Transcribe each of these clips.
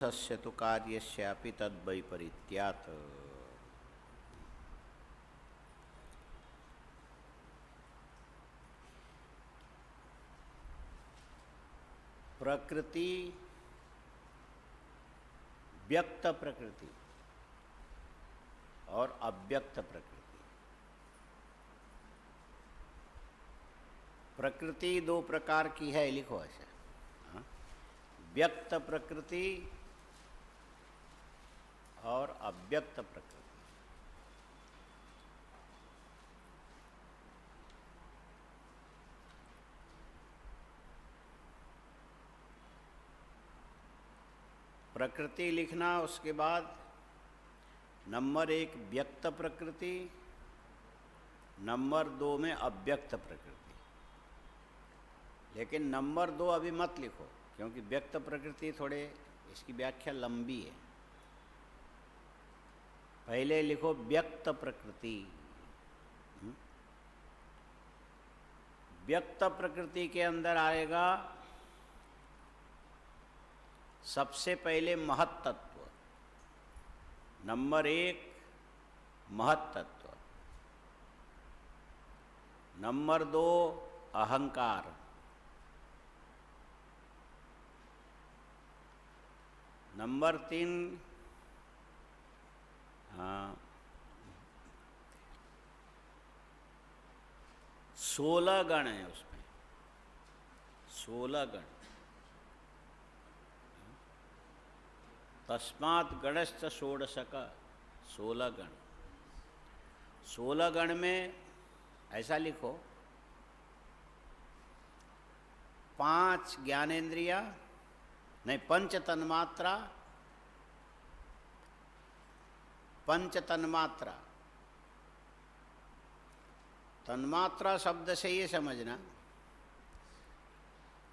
तस्य तु कार्यस्यापि तद्वैपरीत्यात्। प्रकृति व्यक्त प्रकृति और अव्यक्त प्रकृति। प्रकृति दो प्रकार की है, लिखो ऐसे। हाँ? व्यक्त प्रकृति और अव्यक्त प्रकृति। प्रकृति लिखना, उसके बाद नंबर 1 व्यक्त प्रकृति, नंबर 2 में अव्यक्त प्रकृति। लेकिन नंबर 2 अभी मत लिखो, क्योंकि व्यक्त प्रकृति थोड़े इसकी व्याख्या लंबी है। पहले लिखो व्यक्त प्रकृति। व्यक्त प्रकृति के अंदर आएगा सबसे पहले महत तत्व, नंबर 1 महत तत्व, नंबर 2 अहंकार, नंबर 3 16 गण है, उसमें 16 गण। तस्मात् गणश्च षोडशक, 16 गण। 16 गण में ऐसा लिखो 5 ज्ञानेन्द्रिया, नहीं 5 तन्मात्रा, 5 तन्मात्रा। तन्मात्रा शब्द से ये समझना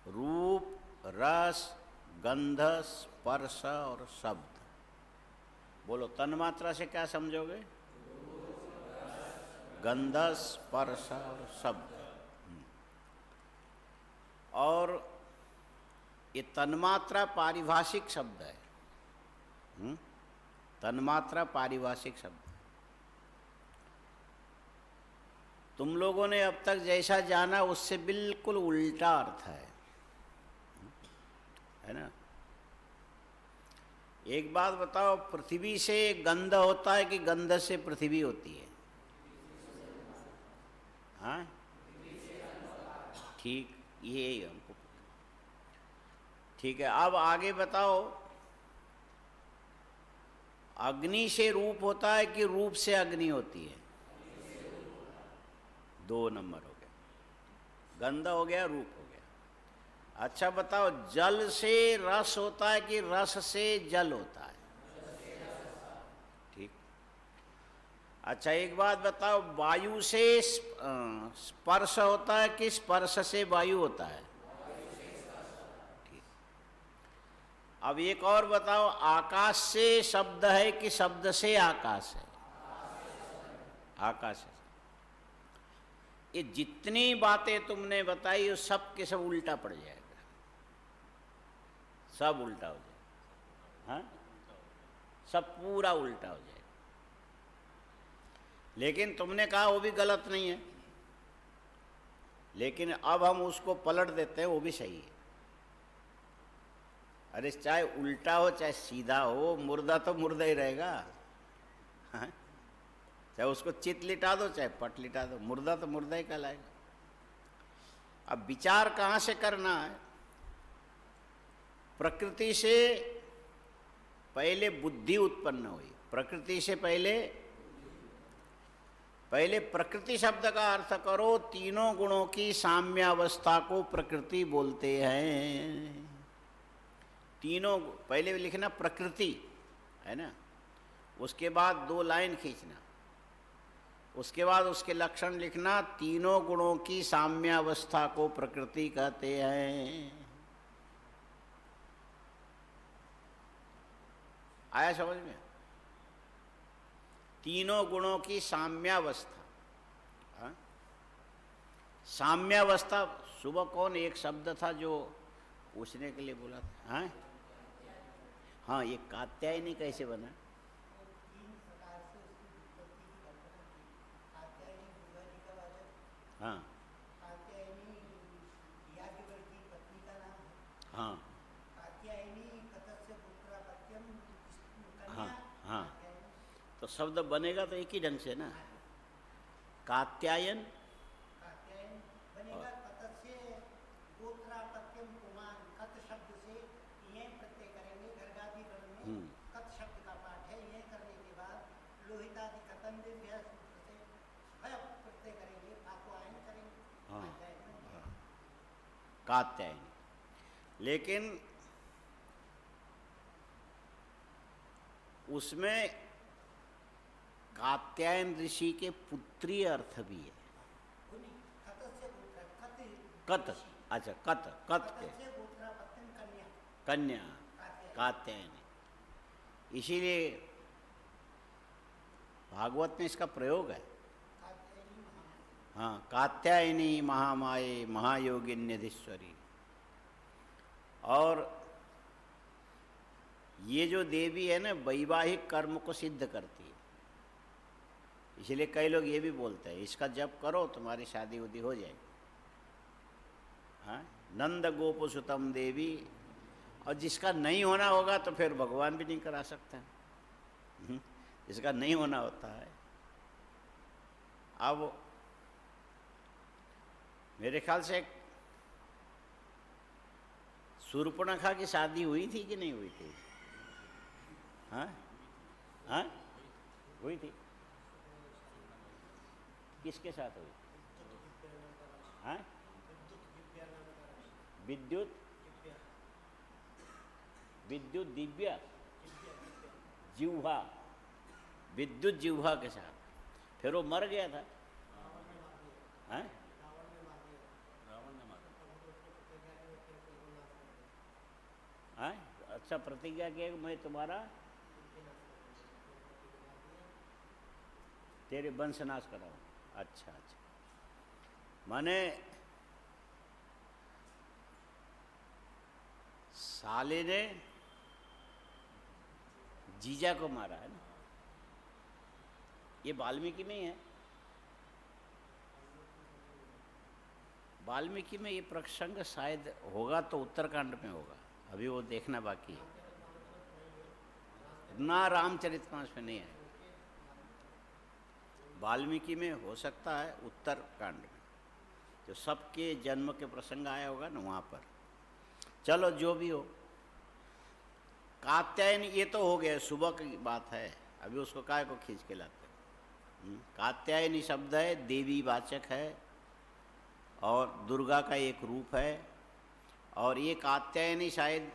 रूप, रस, गंध, स्पर्श और शब्द। बोलो तन्मात्रा से क्या समझोगे? गंध, स्पर्श और शब्द। और ये तन्मात्रा पारिभाषिक शब्द है। तन्मात्रा पारिभाषिक शब्द। तुम लोगों ने अब तक जैसा जाना उससे बिल्कुल उल्टा अर्थ है ना? एक बात बताओ, पृथ्वी से गंध होता है कि गंध से पृथ्वी होती है? हाँ, ठीक, ये हमको ठीक है। अब आगे बताओ, अग्नि से रूप होता है कि रूप से अग्नि होती है? 2 नंबर हो गया, गंध हो गया, रूप हो गया। अच्छा बताओ, जल से रस होता है कि रस से जल होता है? ठीक। अच्छा एक बात बताओ, वायु से स्पर्श होता है कि स्पर्श से वायु होता है? ठीक। अब एक और बताओ, आकाश से शब्द है कि शब्द से आकाश है? आकाश है। ये जितनी बातें तुमने बताई वो सब के सब उल्टा पड़ जाएगा, सब उल्टा हो जाएगा। हाँ, सब पूरा उल्टा हो जाएगा। लेकिन तुमने कहा वो भी गलत नहीं है, लेकिन अब हम उसको पलट देते हैं, वो भी सही है। अरे चाहे उल्टा हो चाहे सीधा हो, मुर्दा तो मुर्दा ही रहेगा। हाँ? चाहे उसको चित लिटा दो चाहे पट लिटा दो, मुर्दा तो मुर्दा ही कहलाएगा। अब विचार कहाँ से करना है? प्रकृति से पहले बुद्धि उत्पन्न हुई। प्रकृति से पहले प्रकृति शब्द का अर्थ करो, तीनों गुणों की साम्यावस्था को प्रकृति बोलते हैं। तीनों पहले लिखना प्रकृति, है ना? उसके बाद 2 लाइन खींचना, उसके बाद उसके लक्षण लिखना। तीनों गुणों की साम्यावस्था को प्रकृति कहते हैं। आया समझ में? तीनों गुणों की साम्यावस्था। हाँ? साम्यावस्था, सुबह कौन एक शब्द था जो पूछने के लिए बोला था? हाँ हाँ, ये कात्यायनी कैसे बना? हाँ हाँ हाँ हाँ, तो शब्द बनेगा तो एक ही ढंग से ना, कात्यायन बनेगा तत्स्य गोत्रापत्यम कुमान, कत शब्द से ये प्रत्यय करेंगे। गर्गादि गण में कत शब्द का पाठ है। ये करने के बाद लोहितादि कतन दिव्य सूत्र से भय प्रत्यय करेंगे, फात्वायन करेंगे। हाँ कात्यायनी। लेकिन उसमें कात्यायन ऋषि के पुत्री अर्थ भी है। कत, अच्छा कत, कत के कन्या कात्यायनी, इसीलिए भागवत में इसका प्रयोग है। हाँ, कात्यायनी महामाये महायोगिन्यधीश्वरी। और ये जो देवी है ना, वैवाहिक कर्म को सिद्ध करती है। इसलिए कई लोग ये भी बोलते हैं इसका जप करो तुम्हारी शादी उदी हो जाएगी। हाँ, नंद गोप सुतम देवी। और जिसका नहीं होना होगा तो फिर भगवान भी नहीं करा सकता। जिसका नहीं होना होता है। अब मेरे ख्याल से शूर्पणखा की शादी हुई थी कि नहीं हुई थी? हाँ हाँ, हुई थी। किसके साथ हुई? हाँ, विद्युत विद्युत दिव्या जिह्वा, विद्युत जिह्वा के साथ। फिर वो मर गया था। हाँ, रावण ने मारा। हाँ, अच्छा, प्रतिज्ञा किया कि मैं तुम्हारा तेरे वंशनाश कराऊं। अच्छा अच्छा, माने साले ने जीजा को मारा है ना। ये वाल्मीकि में ही है। वाल्मीकि में ये प्रसंग शायद होगा तो उत्तरकांड में होगा, अभी वो देखना बाकी है ना। रामचरितमानस में नहीं है, वाल्मीकि में हो सकता है, उत्तरकांड में जो सबके जन्म के प्रसंग आया होगा ना, वहाँ पर। चलो जो भी हो, कात्यायनी ये तो हो गया, सुबह की बात है। अभी उसको काय को खींच के लाते। कात्यायनी शब्द है, देवी वाचक है और दुर्गा का एक रूप है। और ये कात्यायनी शायद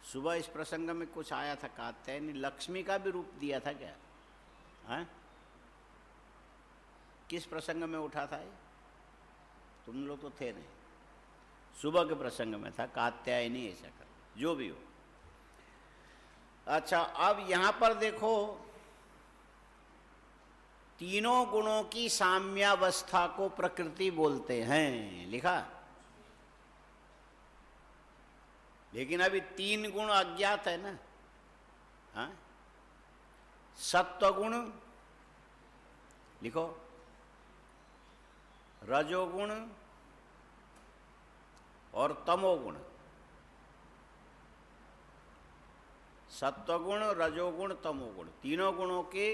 सुबह इस प्रसंग में कुछ आया था, कात्यायनी लक्ष्मी का भी रूप दिया था क्या? हाँ, किस प्रसंग में उठा था ये? तुम लोग तो थे नहीं। सुबह के प्रसंग में था कात्यायनी, ऐसा कर, जो भी हो। अच्छा, अब यहां पर देखो, तीनों गुणों की साम्यावस्था को प्रकृति बोलते हैं, लिखा। लेकिन अभी तीन गुण अज्ञात है ना। हाँ, सत्वगुण लिखो, रजोगुण और तमोगुण। सत्वगुण, रजोगुण, तमोगुण, तीनों गुणों के,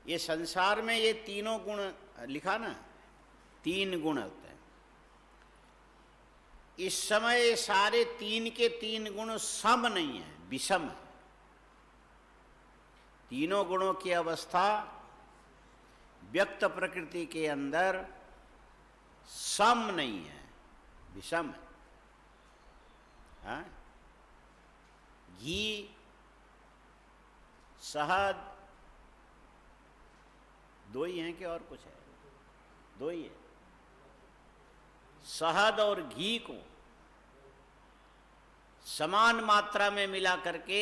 ये संसार में ये तीनों गुण लिखा ना, तीन गुण होते हैं। इस समय सारे तीन के तीन गुण सम नहीं है, विषम है। तीनों गुणों की अवस्था व्यक्त प्रकृति के अंदर सम नहीं है, विषम है। हाँ? घी, शहद, दो ही हैं कि और कुछ है? दो ही है। शहद और घी को समान मात्रा में मिला करके,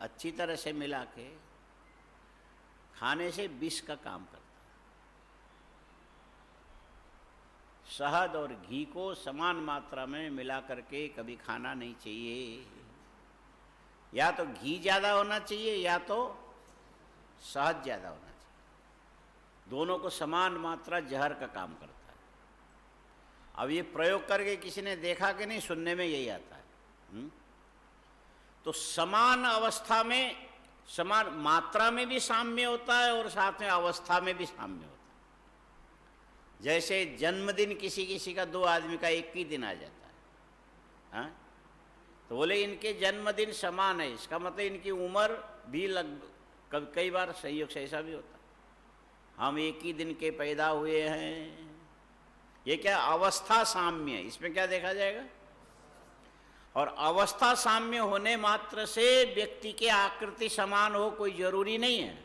अच्छी तरह से मिला के खाने से विष का काम करता है। शहद और घी को समान मात्रा में मिला करके कभी खाना नहीं चाहिए। या तो घी ज़्यादा होना चाहिए या तो शहद ज़्यादा होना चाहिए, दोनों को समान मात्रा जहर का काम करता है। अब ये प्रयोग करके किसी ने देखा कि नहीं, सुनने में यही आता है। तो समान अवस्था में, समान मात्रा में भी साम्य होता है और साथ में अवस्था में भी साम्य होता है। जैसे जन्मदिन किसी किसी का, दो आदमी का एक ही दिन आ जाता है, हाँ, तो बोले इनके जन्मदिन समान है, इसका मतलब इनकी उम्र भी कई बार संयोग से ऐसा भी होता है, हम एक ही दिन के पैदा हुए हैं। ये क्या अवस्था साम्य, इसमें क्या देखा जाएगा? और अवस्था साम्य होने मात्र से व्यक्ति के आकृति समान हो कोई जरूरी नहीं है।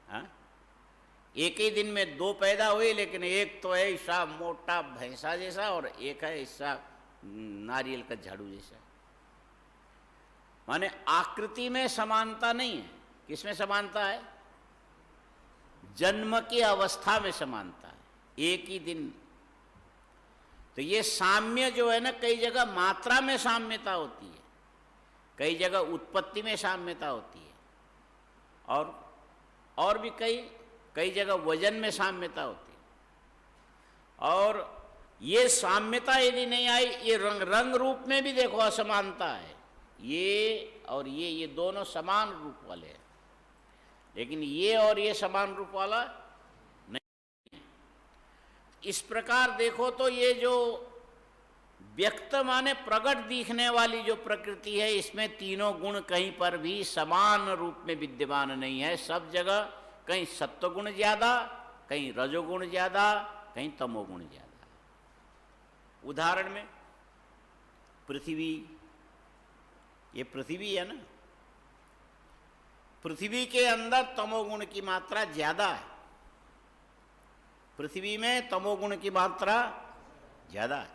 हाँ? एक ही दिन में दो पैदा हुए, लेकिन एक तो है ऐसा मोटा भैंसा जैसा और एक है ऐसा नारियल का झाड़ू जैसा। माने आकृति में समानता नहीं है। किसमें समानता है? जन्म की अवस्था में समानता है, एक ही दिन। तो ये साम्य जो है ना, कई जगह मात्रा में साम्यता होती है, कई जगह उत्पत्ति में साम्यता होती है, और भी कई जगह वजन में साम्यता होती है। और ये साम्यता यदि नहीं आई, ये रंग रूप में भी देखो असमानता है। ये और ये दोनों समान रूप वाले हैं, लेकिन ये और ये समान रूप वाला नहीं। इस प्रकार देखो तो ये जो व्यक्त माने प्रकट दिखने वाली जो प्रकृति है, इसमें तीनों गुण कहीं पर भी समान रूप में विद्यमान नहीं है। सब जगह कहीं सत्वगुण ज्यादा, कहीं रजोगुण ज्यादा, कहीं तमोगुण ज्यादा। उदाहरण में पृथ्वी, ये पृथ्वी है ना, पृथ्वी के अंदर तमोगुण की मात्रा ज्यादा है। पृथ्वी में तमोगुण की मात्रा ज्यादा है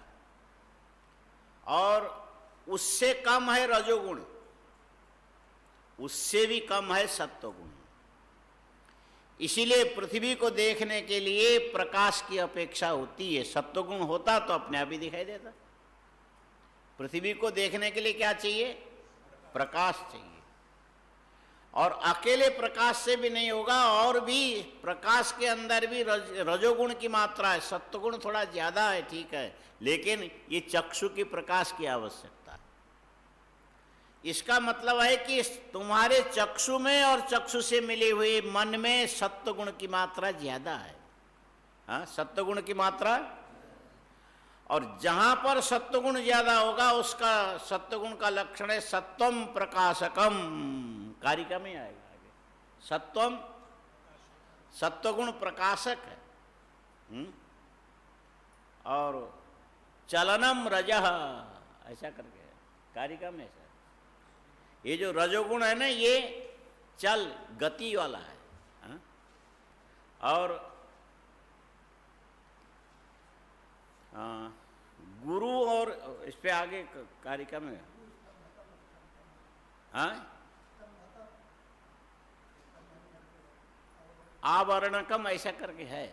और उससे कम है रजोगुण, उससे भी कम है सत्वगुण। इसीलिए पृथ्वी को देखने के लिए प्रकाश की अपेक्षा होती है। सत्वगुण होता तो अपने आप ही दिखाई देता। पृथ्वी को देखने के लिए क्या चाहिए? प्रकाश चाहिए। और अकेले प्रकाश से भी नहीं होगा, और भी प्रकाश के अंदर भी रजोगुण की मात्रा है, सत्वगुण थोड़ा ज्यादा है, ठीक है, लेकिन ये चक्षु की प्रकाश की आवश्यकता है। इसका मतलब है कि तुम्हारे चक्षु में और चक्षु से मिले हुए मन में सत्वगुण की मात्रा ज्यादा है। हाँ, सत्वगुण की मात्रा, और जहां पर सत्वगुण ज्यादा होगा उसका सत्वगुण का लक्षण है सत्वम प्रकाशकम। कारिका में आएगा आगे, सत्वम सत्वगुण प्रकाशक है। और चलनम रजः, ऐसा करके कारिका में ऐसा। ये जो रजोगुण है ना, ये चल गति वाला है। हाँ? और गुरु, और इस पे आगे कारिका में, हाँ, आवरणकम ऐसा करके है,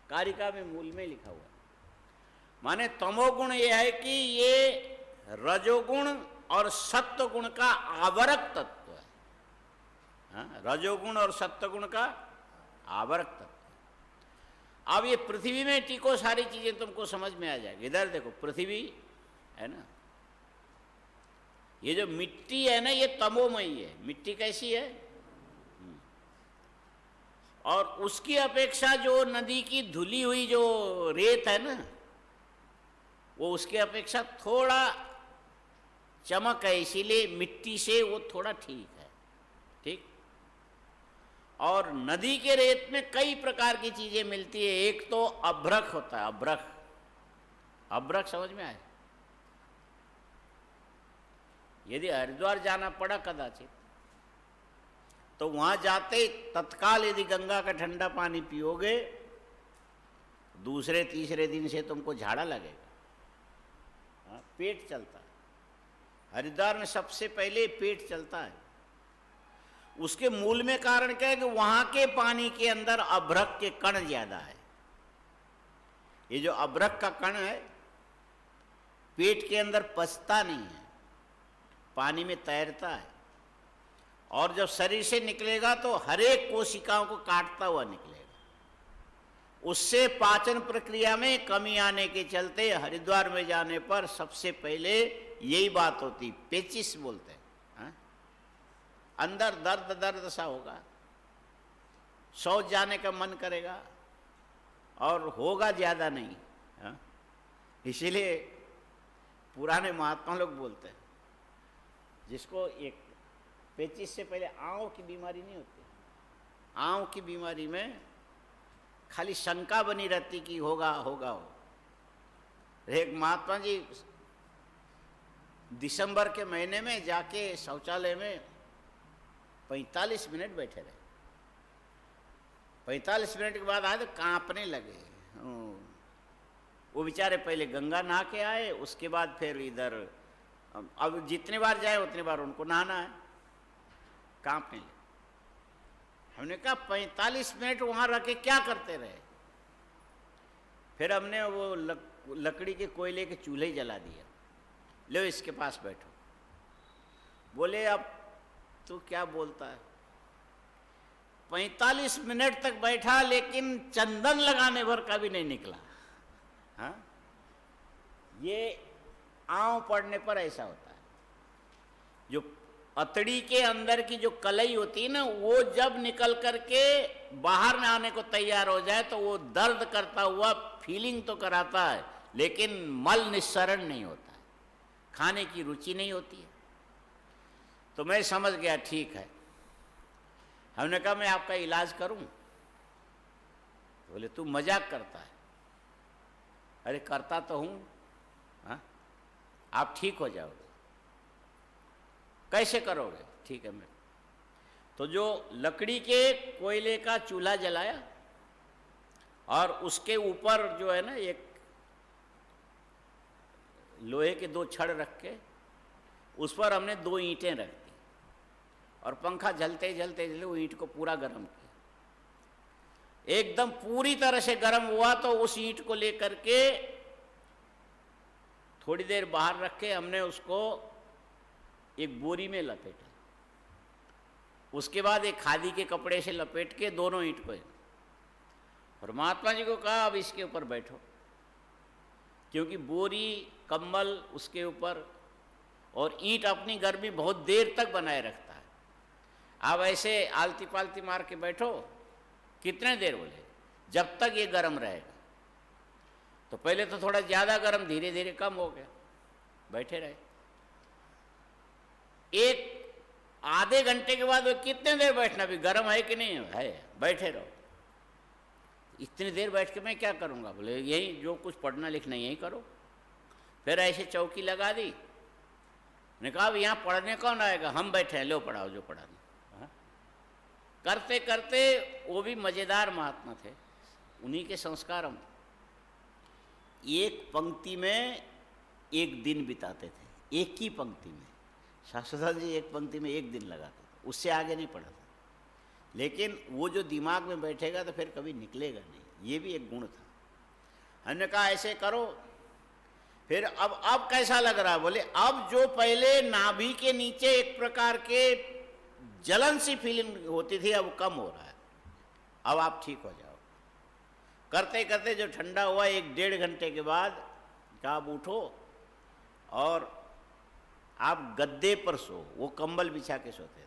कारिका में मूल में लिखा हुआ। माने तमोगुण ये है कि ये रजोगुण और सत्वगुण का आवरक तत्व है। हाँ, रजोगुण और सत्वगुण का आवरक तत्व। अब ये पृथ्वी में टिको, सारी चीजें तुमको समझ में आ जाएगी। इधर देखो, पृथ्वी है ना, ये जो मिट्टी है ना, ये तमोमयी है। मिट्टी कैसी है? और उसकी अपेक्षा जो नदी की धुली हुई जो रेत है ना, वो उसकी अपेक्षा थोड़ा चमक है, इसीलिए मिट्टी से वो थोड़ा ठीक है, ठीक। और नदी के रेत में कई प्रकार की चीजें मिलती है। एक तो अभ्रक होता है, अभ्रक, अभ्रक समझ में आए? यदि हरिद्वार जाना पड़ा कदाचित, तो वहां जाते तत्काल यदि गंगा का ठंडा पानी पियोगे, दूसरे तीसरे दिन से तुमको झाड़ा लगेगा। हाँ, पेट चलता है। हरिद्वार में सबसे पहले पेट चलता है। उसके मूल में कारण क्या है कि वहां के पानी के अंदर अभ्रक के कण ज्यादा है। ये जो अब्रक का कण है पेट के अंदर पचता नहीं है, पानी में तैरता है, और जब शरीर से निकलेगा तो हर एक कोशिकाओं को काटता हुआ निकलेगा। उससे पाचन प्रक्रिया में कमी आने के चलते हरिद्वार में जाने पर सबसे पहले यही बात होती, पेचिस बोलते हैं, हाँ? अंदर दर्द दर्द सा होगा, शौच जाने का मन करेगा, और होगा ज़्यादा नहीं, हाँ? इसीलिए पुराने महात्मा लोग बोलते हैं, जिसको एक पेचिस से पहले आंव की बीमारी नहीं होती, आंव की बीमारी में खाली शंका बनी रहती कि होगा होगा हो। एक महात्मा जी दिसंबर के महीने में जाके शौचालय में 45 मिनट बैठे रहे। 45 मिनट के बाद आए तो कांपने लगे। वो बेचारे पहले गंगा नहा के आए, उसके बाद फिर इधर, अब जितनी बार जाए उतनी बार उनको नहाना है, कांपने लगे। हमने कहा 45 मिनट वहाँ रह के क्या करते रहे? फिर हमने वो लकड़ी के कोयले के चूल्हे जला दिया, लो इसके पास बैठो। बोले अब तू क्या बोलता है? 45 मिनट तक बैठा लेकिन चंदन लगाने भर का भी नहीं निकला। हाँ, ये आंव पड़ने पर ऐसा होता है। जो अतड़ी के अंदर की जो कलई होती है ना, वो जब निकल करके बाहर में आने को तैयार हो जाए तो वो दर्द करता हुआ फीलिंग तो कराता है, लेकिन मल निस्सरण नहीं होता है, खाने की रुचि नहीं होती है। तो मैं समझ गया ठीक है। हमने कहा मैं आपका इलाज करूं? बोले तू मजाक करता है। अरे करता तो हूं। हाँ, आप ठीक हो जाओगे। कैसे करोगे? ठीक है मैं तो जो लकड़ी के कोयले का चूल्हा जलाया और उसके ऊपर जो है ना एक लोहे के 2 छड़ रख के उस पर हमने 2 ईंटें रख दी और पंखा झलते झलते झलते वो ईंट को पूरा गर्म किया। एकदम पूरी तरह से गर्म हुआ तो उस ईंट को लेकर के थोड़ी देर बाहर रख के हमने उसको एक बोरी में लपेटा। उसके बाद एक खादी के कपड़े से लपेट के दोनों ईंट को, और महात्मा जी को कहा अब इसके ऊपर बैठो, क्योंकि बोरी कंबल उसके ऊपर और ईंट अपनी गर्मी बहुत देर तक बनाए रखता है। आप ऐसे आलती पालती मार के बैठो, कितने देर? बोले जब तक ये गर्म रहेगा। तो पहले तो थोड़ा ज़्यादा गर्म, धीरे धीरे कम हो गया, बैठे रहे। एक आधे घंटे के बाद वो कितने देर बैठना, भी गर्म है कि नहीं है, बैठे रहो। इतनी देर बैठ के मैं क्या करूँगा? बोले यही जो कुछ पढ़ना लिखना यही करो। फिर ऐसे चौकी लगा दी। मैंने कहा अब यहाँ पढ़ने कौन आएगा, हम बैठे हैं, लो पढ़ाओ जो पढ़ाना। हाँ? करते करते वो भी मज़ेदार महात्मा थे, उन्हीं के संस्कार हम एक पंक्ति में एक दिन बिताते थे। एक ही पंक्ति में शास्त्रदास जी एक पंक्ति में एक दिन लगाते थे, उससे आगे नहीं पढ़ा था। लेकिन वो जो दिमाग में बैठेगा तो फिर कभी निकलेगा नहीं, ये भी एक गुण था। हमने कहा ऐसे करो। फिर अब कैसा लग रहा है? बोले अब जो पहले नाभि के नीचे एक प्रकार के जलन सी फीलिंग होती थी अब कम हो रहा है, अब आप ठीक हो जाओ। करते करते जो ठंडा हुआ 1-1.5 घंटे के बाद कहा आप उठो और आप गद्दे पर सो। वो कंबल बिछा के सोते थे।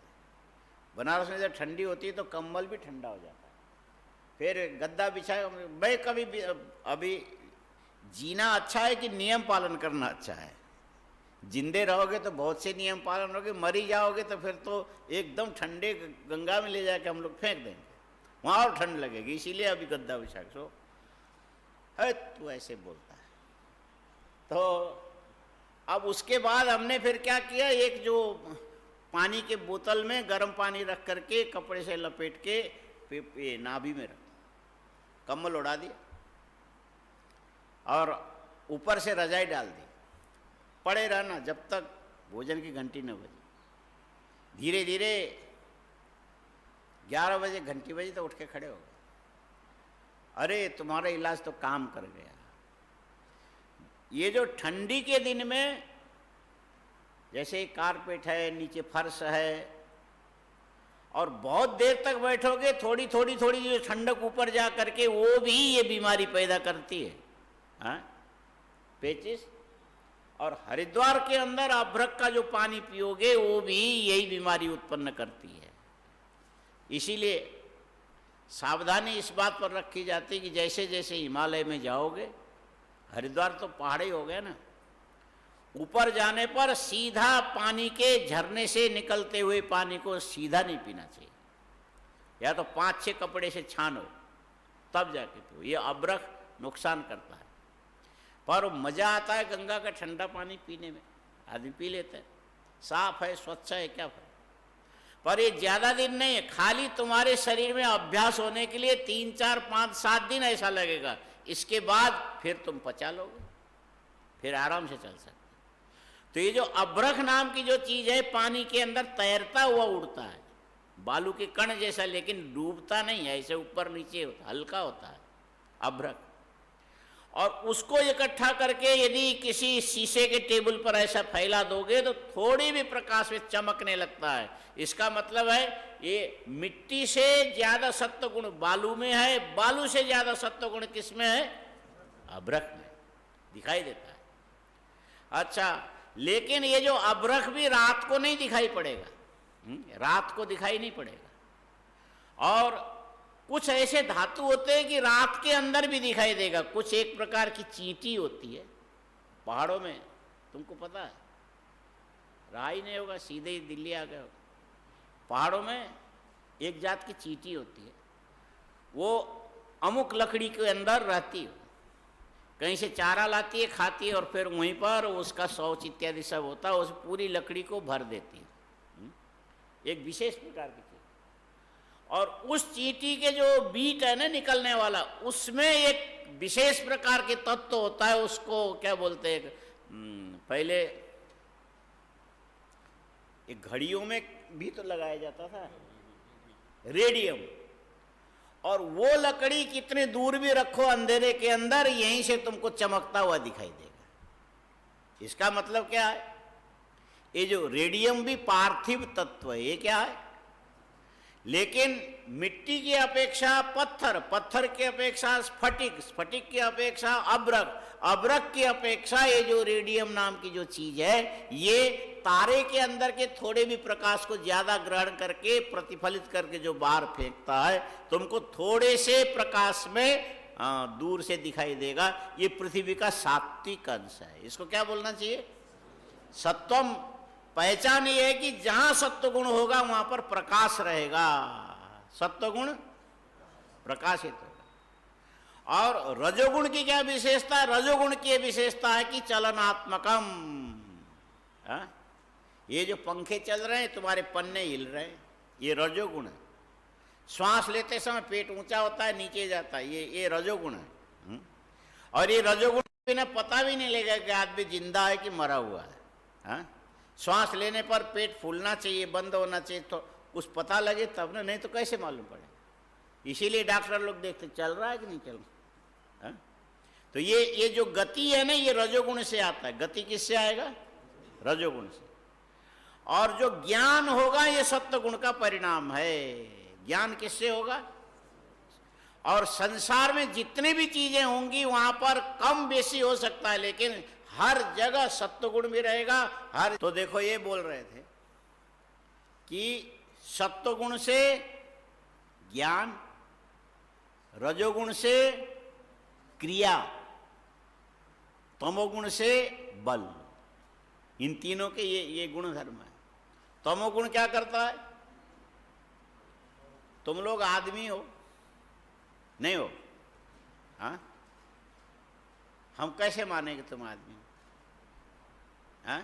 बनारस में जब ठंडी होती है तो कंबल भी ठंडा हो जाता है। फिर गद्दा बिछा, मैं कभी भी अभी जीना अच्छा है कि नियम पालन करना अच्छा है? जिंदे रहोगे तो बहुत से नियम पालन होगे, मरी जाओगे तो फिर तो एकदम ठंडे गंगा में ले जाके हम लोग फेंक देंगे, वहाँ और ठंड लगेगी। इसीलिए अभी गद्दा बिछा के सो। है तू ऐसे बोलता है। तो अब उसके बाद हमने फिर क्या किया, एक जो पानी के बोतल में गर्म पानी रख करके कपड़े से लपेट के नाभि में रख, कंबल उड़ा दिया और ऊपर से रजाई डाल दी। पड़े रहना जब तक भोजन की घंटी न बजी। धीरे धीरे 11 बजे घंटी बजी तो उठ के खड़े हो गए। अरे तुम्हारा इलाज तो काम कर गया। ये जो ठंडी के दिन में जैसे कारपेट है, नीचे फर्श है, और बहुत देर तक बैठोगे, थोड़ी थोड़ी थोड़ी जो ठंडक ऊपर जा करके वो भी ये बीमारी पैदा करती है, हाँ, पेचिस। और हरिद्वार के अंदर अभ्रक का जो पानी पियोगे वो भी यही बीमारी उत्पन्न करती है। इसीलिए सावधानी इस बात पर रखी जाती है कि जैसे जैसे हिमालय में जाओगे, हरिद्वार तो पहाड़ी हो गया ना, ऊपर जाने पर सीधा पानी के झरने से निकलते हुए पानी को सीधा नहीं पीना चाहिए, या तो 5-6 कपड़े से छानो तब जाके पियो। ये अभ्रक नुकसान करता है, पर मज़ा आता है गंगा का ठंडा पानी पीने में, आदमी पी लेता है, साफ है, स्वच्छ है, क्या फर्क। पर ये ज़्यादा दिन नहीं है, खाली तुम्हारे शरीर में अभ्यास होने के लिए 3, 4, 5, 7 दिन ऐसा लगेगा। इसके बाद फिर तुम पचा लोगे, फिर आराम से चल सकते। तो ये जो अभ्रक नाम की जो चीज़ है, पानी के अंदर तैरता हुआ उड़ता है, बालू के कण जैसा, लेकिन डूबता नहीं है, ऐसे ऊपर नीचे होता, हल्का होता है अभ्रक। और उसको इकट्ठा करके यदि किसी शीशे के टेबल पर ऐसा फैला दोगे तो थोड़ी भी प्रकाश में चमकने लगता है। इसका मतलब है ये मिट्टी से ज़्यादा सत्व गुण बालू में है, बालू से ज़्यादा सत्व गुण किस में है? अभ्रक में दिखाई देता है। अच्छा, लेकिन ये जो अभ्रक भी रात को नहीं दिखाई पड़ेगा, रात को दिखाई नहीं पड़ेगा। और कुछ ऐसे धातु होते हैं कि रात के अंदर भी दिखाई देगा। कुछ एक प्रकार की चींटी होती है पहाड़ों में, तुमको पता है, रहा ही नहीं होगा, सीधे ही दिल्ली आ गए हो। पहाड़ों में एक जात की चींटी होती है, वो अमुक लकड़ी के अंदर रहती है, कहीं से चारा लाती है, खाती है, और फिर वहीं पर उसका शौच इत्यादि सब होता है, उस पूरी लकड़ी को भर देती है, एक विशेष प्रकार की चीज। और उस चींटी के जो बीट है ना निकलने वाला, उसमें एक विशेष प्रकार के तत्व होता है, उसको क्या बोलते हैं, पहले एक घड़ियों में भी तो लगाया जाता था, रेडियम। और वो लकड़ी कितने दूर भी रखो अंधेरे के अंदर, यहीं से तुमको चमकता हुआ दिखाई देगा। इसका मतलब क्या है? ये जो रेडियम भी पार्थिव तत्व है, ये क्या है? लेकिन मिट्टी की अपेक्षा पत्थर, पत्थर की अपेक्षा स्फटिक, स्फटिक की अपेक्षा अभ्रक, अभ्रक की अपेक्षा ये जो रेडियम नाम की जो चीज है, ये तारे के अंदर के थोड़े भी प्रकाश को ज्यादा ग्रहण करके प्रतिफलित करके जो बाहर फेंकता है, तुमको थोड़े से प्रकाश में दूर से दिखाई देगा। ये पृथ्वी का सात्विक अंश है। इसको क्या बोलना चाहिए? सत्वम। पहचान ये है कि जहां सत्वगुण होगा वहां पर प्रकाश रहेगा, सत्वगुण प्रकाशित होगा। और रजोगुण की क्या विशेषता है? रजोगुण की विशेषता है कि चलनात्मकम। ये जो पंखे चल रहे हैं, तुम्हारे पन्ने हिल रहे हैं, ये रजोगुण है। श्वास लेते समय पेट ऊंचा होता है, नीचे जाता है, ये रजोगुण है। और ये रजोगुण बिना पता भी नहीं लगेगा कि आदमी जिंदा है कि मरा हुआ है। श्वास लेने पर पेट फूलना चाहिए, बंद होना चाहिए, तो कुछ पता लगे तब ना, नहीं तो कैसे मालूम पड़े। इसीलिए डॉक्टर लोग देखते चल रहा है कि नहीं चल रहा। तो ये जो गति है ना, ये रजोगुण से आता है। गति किससे आएगा? रजोगुण से। और जो ज्ञान होगा ये सत्वगुण का परिणाम है। ज्ञान किससे होगा? और संसार में जितनी भी चीजें होंगी वहां पर कम बेसी हो सकता है, लेकिन हर जगह सत्वगुण भी रहेगा। हर तो देखो ये बोल रहे थे कि सत्वगुण से ज्ञान, रजोगुण से क्रिया, तमोगुण से बल, इन तीनों के ये गुण धर्म है। तमोगुण क्या करता है? तुम लोग आदमी हो नहीं हो? हाँ, हम कैसे मानेंगे तुम आदमी? हाँ,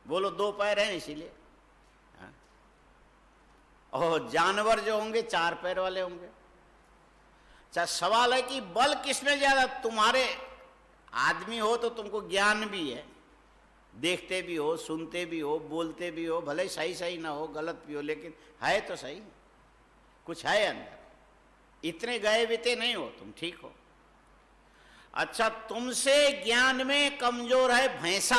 बोलो 2 पैर हैं इसीलिए। हाँ, और जानवर जो होंगे 4 पैर वाले होंगे। अच्छा, सवाल है कि बल किसमें ज्यादा? तुम्हारे आदमी हो तो तुमको ज्ञान भी है, देखते भी हो, सुनते भी हो, बोलते भी हो, भले सही सही ना हो, गलत भी हो, लेकिन है तो सही, कुछ है अंदर। इतने गए बीते नहीं हो तुम, ठीक हो। अच्छा, तुमसे ज्ञान में कमजोर है भैंसा।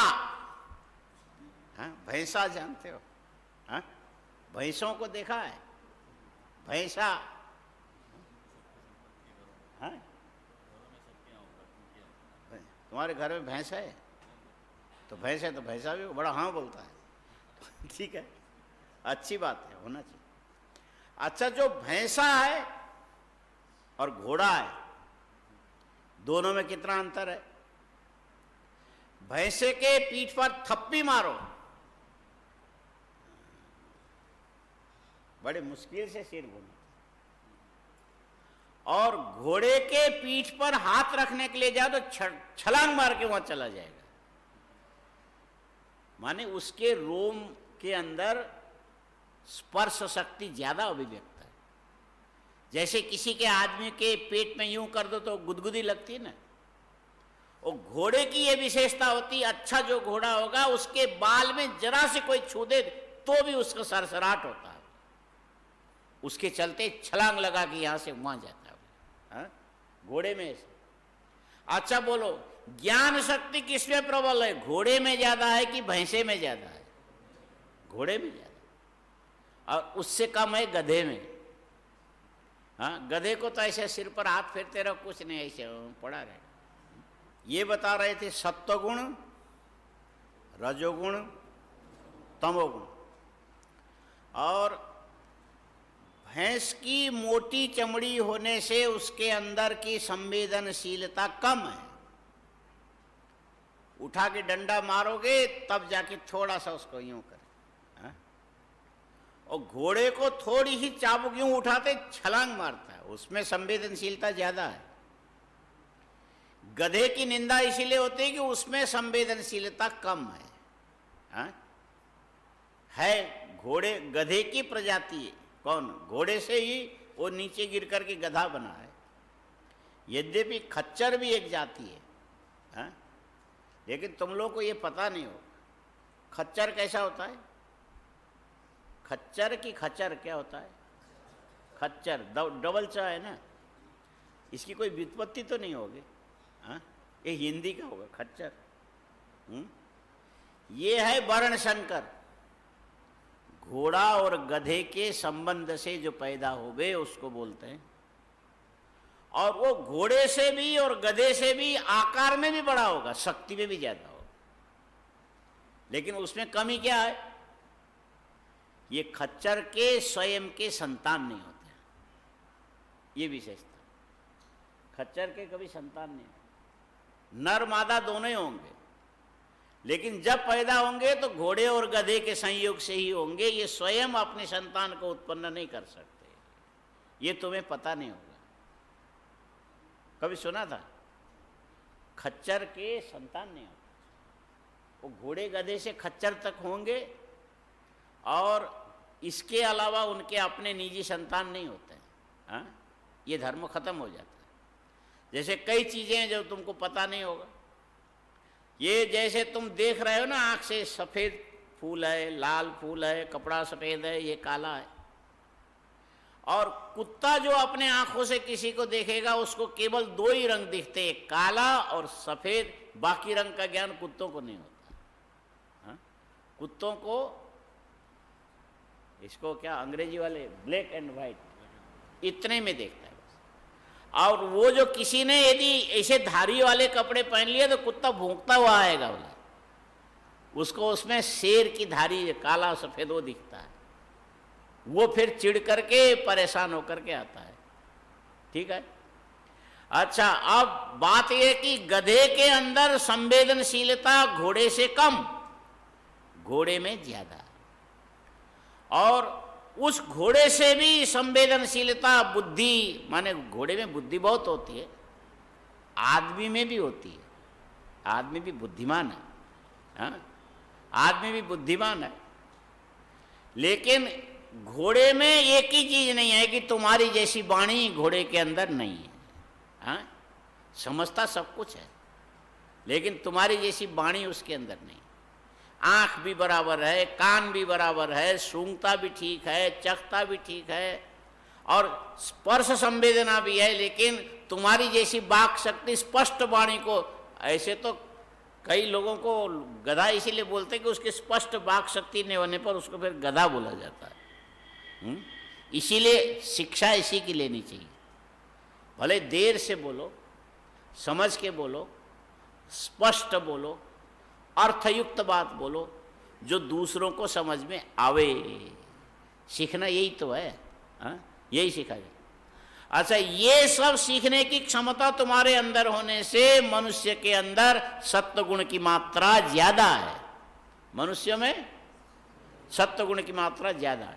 हाँ, भैंसा जानते हो? हाँ, भैंसों को देखा है? भैंसा, हाँ, तुम्हारे घर में भैंस है? तो भैंस है तो भैंसा भी बड़ा हाँ बोलता है। ठीक है, अच्छी बात है, होना चाहिए। अच्छा, जो भैंसा है और घोड़ा है, दोनों में कितना अंतर है? भैंसे के पीठ पर थप्पी मारो, बड़े मुश्किल से सिर घूमे, और घोड़े के पीठ पर हाथ रखने के लिए जाओ तो छलांग मार के वहां चला जाएगा। माने उसके रोम के अंदर स्पर्श शक्ति ज्यादा अभिव्यक्त है। जैसे किसी के आदमी के पेट में यूं कर दो तो गुदगुदी लगती है ना, और घोड़े की ये विशेषता होती है, अच्छा जो घोड़ा होगा उसके बाल में जरा से कोई छू दे तो भी उसका सरसराहट होता है, उसके चलते छलांग लगा के यहां से वहां जाता है। हाँ? घोड़े में ऐसे। अच्छा बोलो, ज्ञान शक्ति किसमें प्रबल है? घोड़े में ज्यादा है कि भैंसे में ज्यादा है? घोड़े में ज्यादा, और उससे कम है गधे में। हाँ, गधे को तो ऐसे सिर पर हाथ फेरते रहो, कुछ नहीं, ऐसे पड़ा रहे। ये बता रहे थे सत्वगुण, रजोगुण, तमोगुण। और भैंस की मोटी चमड़ी होने से उसके अंदर की संवेदनशीलता कम है। उठा के डंडा मारोगे तब जाके थोड़ा सा उसको यूं करे। हाँ? और घोड़े को थोड़ी ही चाबुक यूं उठाते छलांग मारता है, उसमें संवेदनशीलता ज्यादा है। गधे की निंदा इसीलिए होती है कि उसमें संवेदनशीलता कम है। हाँ? है घोड़े, गधे की प्रजाति है। कौन? घोड़े से ही वो नीचे गिर करके गधा बना है। यद्यपि खच्चर भी एक जाति है। हाँ? लेकिन तुम लोग को ये पता नहीं होगा खच्चर कैसा होता है। खच्चर की खच्चर क्या होता है? खच्चर डबल च है ना, इसकी कोई व्युत्पत्ति तो नहीं होगी। हाँ, ये हिंदी का होगा खच्चर। ये है वर्ण संकर। घोड़ा और गधे के संबंध से जो पैदा हो गए उसको बोलते हैं। और वो घोड़े से भी और गधे से भी आकार में भी बड़ा होगा, शक्ति में भी ज्यादा होगा, लेकिन उसमें कमी क्या है? ये खच्चर के स्वयं के संतान नहीं होते, ये विशेषता। खच्चर के कभी संतान नहीं होते, नर मादा दोनों ही होंगे, लेकिन जब पैदा होंगे तो घोड़े और गधे के संयोग से ही होंगे। ये स्वयं अपने संतान को उत्पन्न नहीं कर सकते, ये तुम्हें पता नहीं होगा। कभी सुना था? खच्चर के संतान नहीं होते, वो घोड़े गधे से खच्चर तक होंगे, और इसके अलावा उनके अपने निजी संतान नहीं होते हैं। हाँ? ये धर्म खत्म हो जाता है। जैसे कई चीजें हैं जो तुमको पता नहीं होगा। ये जैसे तुम देख रहे हो ना, आँख से सफ़ेद फूल है, लाल फूल है, कपड़ा सफ़ेद है, ये काला है। और कुत्ता जो अपने आँखों से किसी को देखेगा उसको केवल दो ही रंग दिखते हैं, काला और सफ़ेद। बाकी रंग का ज्ञान कुत्तों को नहीं होता। हाँ? कुत्तों को, इसको क्या अंग्रेजी वाले ब्लैक एंड वाइट, इतने में देखता है बस। और वो जो किसी ने यदि ऐसे धारी वाले कपड़े पहन लिए तो कुत्ता भौंकता हुआ आएगा, बोला उसको उसमें शेर की धारी काला सफेद वो दिखता है, वो फिर चिढ़ करके परेशान होकर के आता है। ठीक है। अच्छा, अब बात यह कि गधे के अंदर संवेदनशीलता घोड़े से कम, घोड़े में ज्यादा, और उस घोड़े से भी संवेदनशीलता, बुद्धि, माने घोड़े में बुद्धि बहुत होती है, आदमी में भी होती है। आदमी भी बुद्धिमान है। हाँ? आदमी भी बुद्धिमान है, लेकिन घोड़े में एक ही चीज नहीं है कि तुम्हारी जैसी वाणी घोड़े के अंदर नहीं है। हाँ? समझता सब कुछ है, लेकिन तुम्हारी जैसी वाणी उसके अंदर नहीं। आँख भी बराबर है, कान भी बराबर है, सूंघता भी ठीक है, चखता भी ठीक है, और स्पर्श संवेदना भी है, लेकिन तुम्हारी जैसी वाक शक्ति स्पष्ट वाणी को, ऐसे तो कई लोगों को गधा इसीलिए बोलते हैं कि उसकी स्पष्ट वाक शक्ति नहीं होने पर उसको फिर गधा बोला जाता है। इसीलिए शिक्षा इसी की लेनी चाहिए, भले देर से बोलो, समझ के बोलो, स्पष्ट बोलो, अर्थयुक्त बात बोलो, जो दूसरों को समझ में आवे। सीखना यही तो है, यही सीखा जाए। अच्छा, ये सब सीखने की क्षमता तुम्हारे अंदर होने से मनुष्य के अंदर सत्व गुण की मात्रा ज्यादा है। मनुष्य में सत्व गुण की मात्रा ज्यादा है,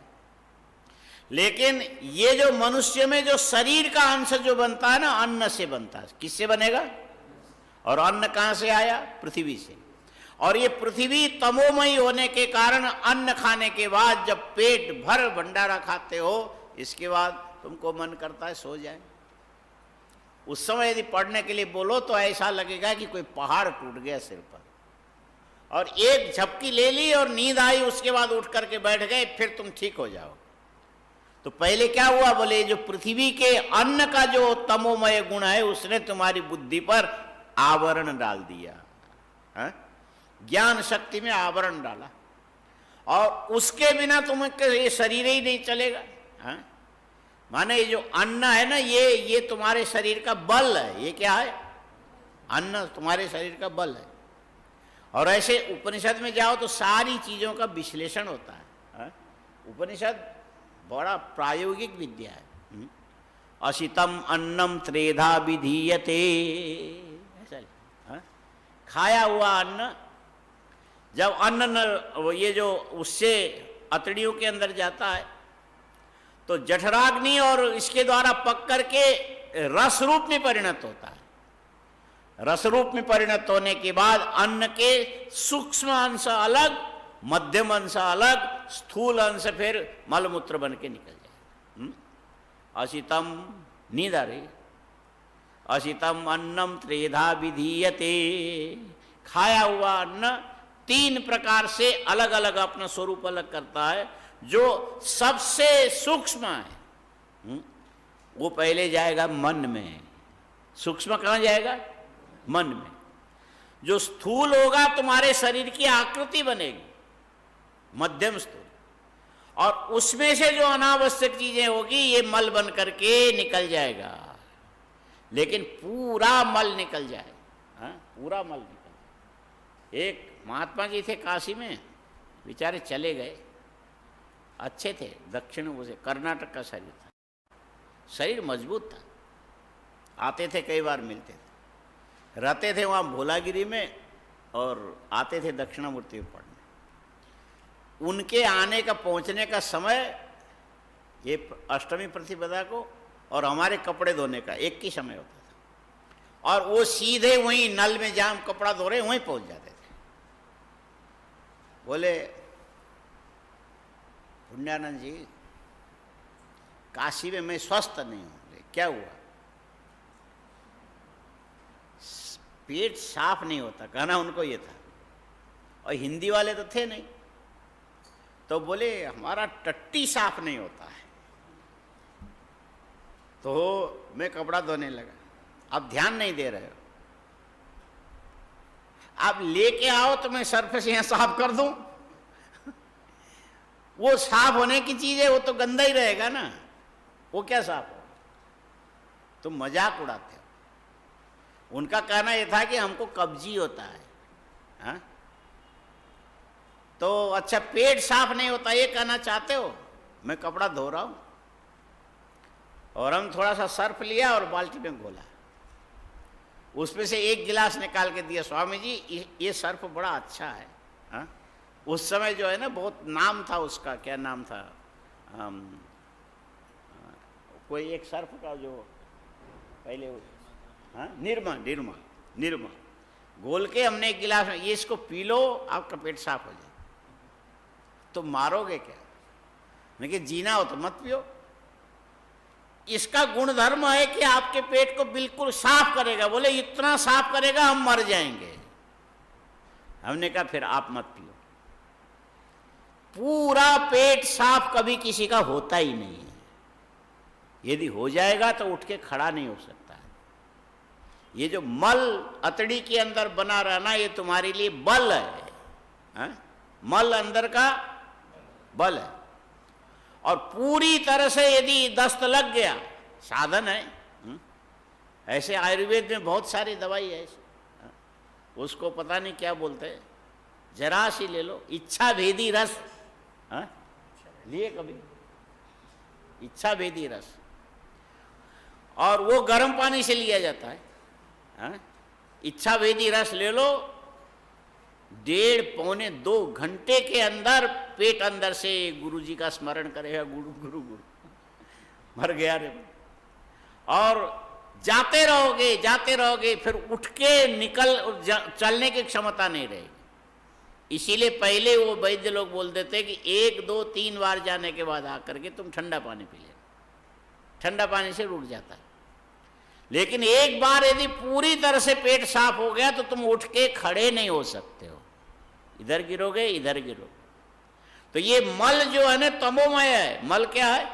लेकिन ये जो मनुष्य में जो शरीर का अंश जो बनता है ना, अन्न से बनता है। किससे बनेगा? और अन्न कहाँ से आया? पृथ्वी से। और ये पृथ्वी तमोमयी होने के कारण अन्न खाने के बाद जब पेट भर भंडारा खाते हो, इसके बाद तुमको मन करता है सो जाए। उस समय यदि पढ़ने के लिए बोलो तो ऐसा लगेगा कि कोई पहाड़ टूट गया सिर पर, और एक झपकी ले ली और नींद आई, उसके बाद उठ करके बैठ गए, फिर तुम ठीक हो जाओ। तो पहले क्या हुआ? बोले जो पृथ्वी के अन्न का जो तमोमय गुण है, उसने तुम्हारी बुद्धि पर आवरण डाल दिया, ज्ञान शक्ति में आवरण डाला, और उसके बिना तुम्हें ये शरीर ही नहीं चलेगा। माने ये जो अन्न है ना, ये तुम्हारे शरीर का बल है। ये क्या है? अन्न तुम्हारे शरीर का बल है। और ऐसे उपनिषद में जाओ तो सारी चीजों का विश्लेषण होता है। उपनिषद बड़ा प्रायोगिक विद्या है। अशितम अन्नम त्रेधा विधीयते, ऐसा खाया हुआ अन्न, जब अन्न ये जो उससे अतड़ियों के अंदर जाता है तो जठराग्नि और इसके द्वारा पक करके रस रूप में परिणत होता है। रस रूप में परिणत होने के बाद अन्न के सूक्ष्म अंश अलग, मध्यम अंश अलग, स्थूल अंश फिर मलमूत्र बन के निकल जाए। अशितम, नींद आ रही, अशितम अन्नम त्रेधा विधीयते, खाया हुआ अन्न तीन प्रकार से अलग अलग अपना स्वरूप अलग करता है। जो सबसे सूक्ष्म है वो पहले जाएगा मन में। सूक्ष्म कहाँ जाएगा? मन में। जो स्थूल होगा तुम्हारे शरीर की आकृति बनेगी, मध्यम स्थूल, और उसमें से जो अनावश्यक चीजें होगी ये मल बन करके निकल जाएगा। लेकिन पूरा मल निकल जाएगा, पूरा मल निकल। एक महात्मा जी थे काशी में, बेचारे चले गए, अच्छे थे, दक्षिण वो से कर्नाटक का शरीर था, शरीर मजबूत था, आते थे कई बार मिलते थे, रहते थे वहाँ भोलागिरी में और आते थे दक्षिणामूर्ति में पढ़ने। उनके आने का, पहुँचने का समय ये अष्टमी प्रतिपदा को और हमारे कपड़े धोने का एक ही समय होता था, और वो सीधे वहीं नल में जहाँ कपड़ा धो रहे वहीं पहुँच जाते थे। बोले पुण्यानंद जी, काशी में मैं स्वस्थ नहीं हूँ। क्या हुआ? पेट साफ नहीं होता, कहना उनको ये था, और हिंदी वाले तो थे नहीं। तो बोले हमारा टट्टी साफ नहीं होता है। तो मैं कपड़ा धोने लगा। आप ध्यान नहीं दे रहे हो, आप लेके आओ तो मैं सर्फ से यहाँ साफ कर दूं। वो साफ होने की चीज है, वो तो गंदा ही रहेगा ना, वो क्या साफ हो? तुम मजाक उड़ाते हो। उनका कहना यह था कि हमको कब्जी होता है, हाँ? तो अच्छा पेट साफ नहीं होता ये कहना चाहते हो? मैं कपड़ा धो रहा हूं, और हम थोड़ा सा सर्फ लिया और बाल्टी में घोला, उसमें से एक गिलास निकाल के दिया, स्वामी जी ये सर्फ बड़ा अच्छा है। हाँ? उस समय जो है ना बहुत नाम था उसका, क्या नाम था, कोई एक सर्फ का जो पहले, हाँ, निर्मा, निर्मा, निर्मा घोल के हमने एक गिलास में, ये इसको पी लो आपका पेट साफ हो जाए। तो मारोगे क्या? लेकिन जीना हो तो मत पियो। इसका गुणधर्म है कि आपके पेट को बिल्कुल साफ करेगा। बोले इतना साफ करेगा हम मर जाएंगे। हमने कहा फिर आप मत पियो। पूरा पेट साफ कभी किसी का होता ही नहीं है। यदि हो जाएगा तो उठ के खड़ा नहीं हो सकता है। ये जो मल अतड़ी के अंदर बना रहना, ये तुम्हारे लिए बल है, मल अंदर का बल है। और पूरी तरह से यदि दस्त लग गया, साधन है, ऐसे आयुर्वेद में बहुत सारी दवाई है ऐसे, उसको पता नहीं क्या बोलते हैं, जरा सी ले लो, इच्छा भेदी रस, लिए कभी इच्छा भेदी रस, और वो गर्म पानी से लिया जाता है। इच्छा भेदी रस ले लो, 1.5-2 घंटे के अंदर पेट अंदर से गुरु जी का स्मरण करेगा, गुरु गुरु गुरु, मर गया रे। और जाते रहोगे, फिर उठ के चलने की क्षमता नहीं रहेगी। इसीलिए पहले वो वैद्य लोग बोल देते कि 1, 2, 3 बार जाने के बाद आकर के तुम ठंडा पानी पी लेना, ठंडा पानी से रुक जाता है। लेकिन एक बार यदि पूरी तरह से पेट साफ हो गया तो तुम उठ के खड़े नहीं हो सकते हो, इधर गिरोगे इधर गिरोगे। तो ये मल जो है ना तमोमय है, मल क्या है,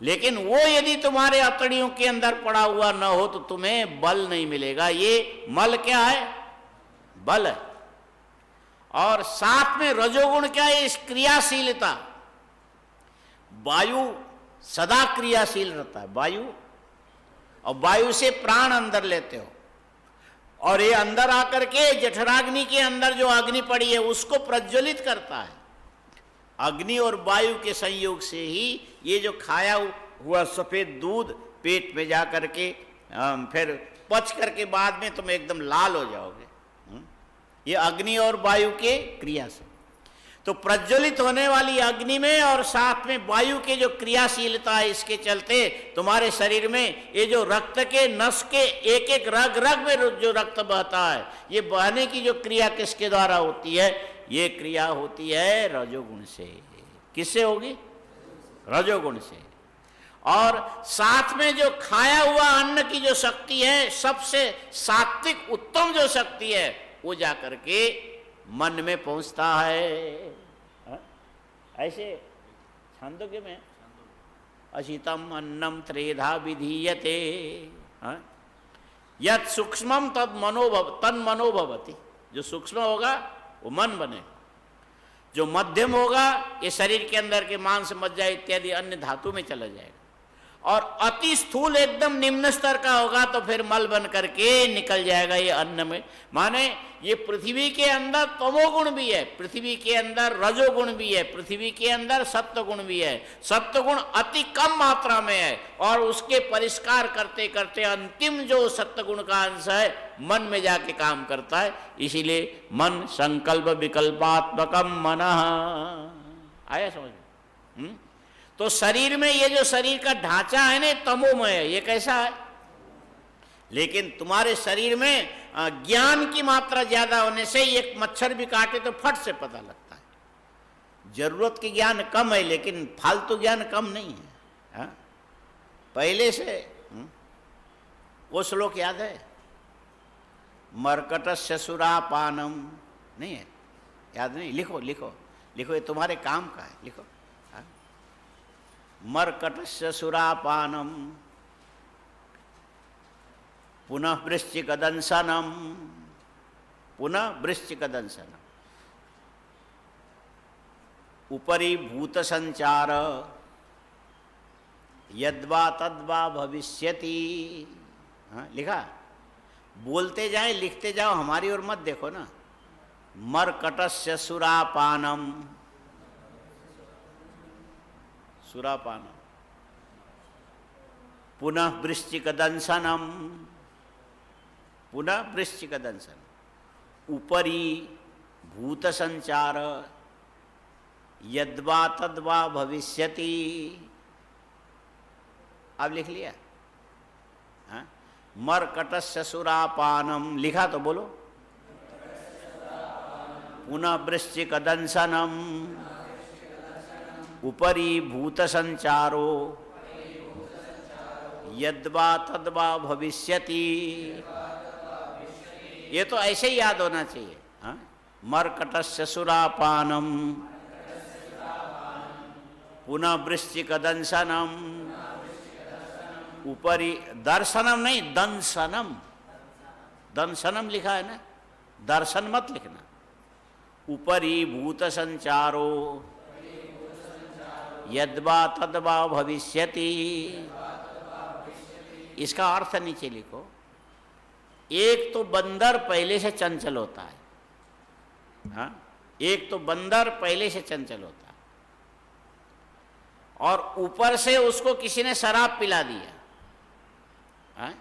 लेकिन वो यदि तुम्हारे अतड़ियों के अंदर पड़ा हुआ न हो तो तुम्हें बल नहीं मिलेगा। ये मल क्या है, बल है। और साथ में रजोगुण क्या है, इस क्रियाशीलता, वायु सदा क्रियाशील रहता है, वायु, और वायु से प्राण अंदर लेते हो, और ये अंदर आकर के जठराग्नि के अंदर जो अग्नि पड़ी है उसको प्रज्वलित करता है। अग्नि और वायु के संयोग से ही ये जो खाया हुआ सफेद दूध पेट में जा करके फिर पच करके बाद में तुम एकदम लाल हो जाओगे, ये अग्नि और वायु के क्रिया से। तो प्रज्वलित होने वाली अग्नि में और साथ में वायु के जो क्रियाशीलता है, इसके चलते तुम्हारे शरीर में ये जो रक्त के नस के एक एक रग रग में जो रक्त बहता है, ये बहने की जो क्रिया किसके द्वारा होती है, ये क्रिया होती है रजोगुण से। किससे होगी, रजोगुण से। और साथ में जो खाया हुआ अन्न की जो शक्ति है, सबसे सात्विक उत्तम जो शक्ति है, वो जाकर के मन में पहुंचता है। ऐसे छांदोग्य में अशितम अन्नम त्रेधा विधीयते, यत् सूक्ष्मम तद मनोभवति, जो सूक्ष्म होगा वो मन बनेगा, जो मध्यम होगा ये शरीर के अंदर के मांस मज्जा इत्यादि अन्य धातु में चला जाएगा, और अति स्थूल एकदम निम्न स्तर का होगा तो फिर मल बन करके निकल जाएगा ये अन्न में। माने ये पृथ्वी के अंदर तमोगुण भी है, पृथ्वी के अंदर रजोगुण भी है, पृथ्वी के अंदर सत्वगुण भी है। सत्वगुण अति कम मात्रा में है, और उसके परिष्कार करते करते अंतिम जो सत्वगुण का अंश है मन में जाके काम करता है। इसीलिए मन संकल्प विकल्पात्मकम मनः, आया समझ में? तो शरीर में ये जो शरीर का ढांचा है ना तमोमय है, ये कैसा है, लेकिन तुम्हारे शरीर में ज्ञान की मात्रा ज्यादा होने से एक मच्छर भी काटे तो फट से पता लगता है। जरूरत के ज्ञान कम है लेकिन फालतू ज्ञान कम नहीं है। पहले से वो श्लोक याद है, मरकटस्य सुरापानम, नहीं है, याद नहीं, लिखो लिखो लिखो, ये तुम्हारे काम का है, लिखो। मरकटस्य सुरापानम पुनः वृश्चिकदंसनम, पुनः वृश्चिकदंसनम, उपरि भूत संचार यद्वा तद्वा भविष्यति। लिखा, बोलते जाए लिखते जाओ, हमारी ओर मत देखो ना। मरकटस्य सुरापानम, सुरापानम, पुनः वृश्चिकदंसनम, पुनः वृश्चिकदंसनम, उपरि भूत संचार यद्वा तद्वा भविष्यति। अब लिख लिया? मरकटस्य सुरापानम, लिखा तो बोलो। पुनः वृश्चिकदंसनम, उपरि भूत संचारो यद्वा तद्वा भविष्यति। ये तो ऐसे ही याद होना चाहिए। मरकटस्य सुरापानम, पुनः वृश्चिकदंसनम, ऊपरी दर्शनम नहीं, दंसनम, दंसनम लिखा है ना, दर्शन मत लिखना। ऊपरी भूत संचारो यद्वा तद्वा भविष्यति, इसका अर्थ नीचे लिखो। एक तो बंदर पहले से चंचल होता है, हाँ, एक तो बंदर पहले से चंचल होता है, और ऊपर से उसको किसी ने शराब पिला दिया, हाँ?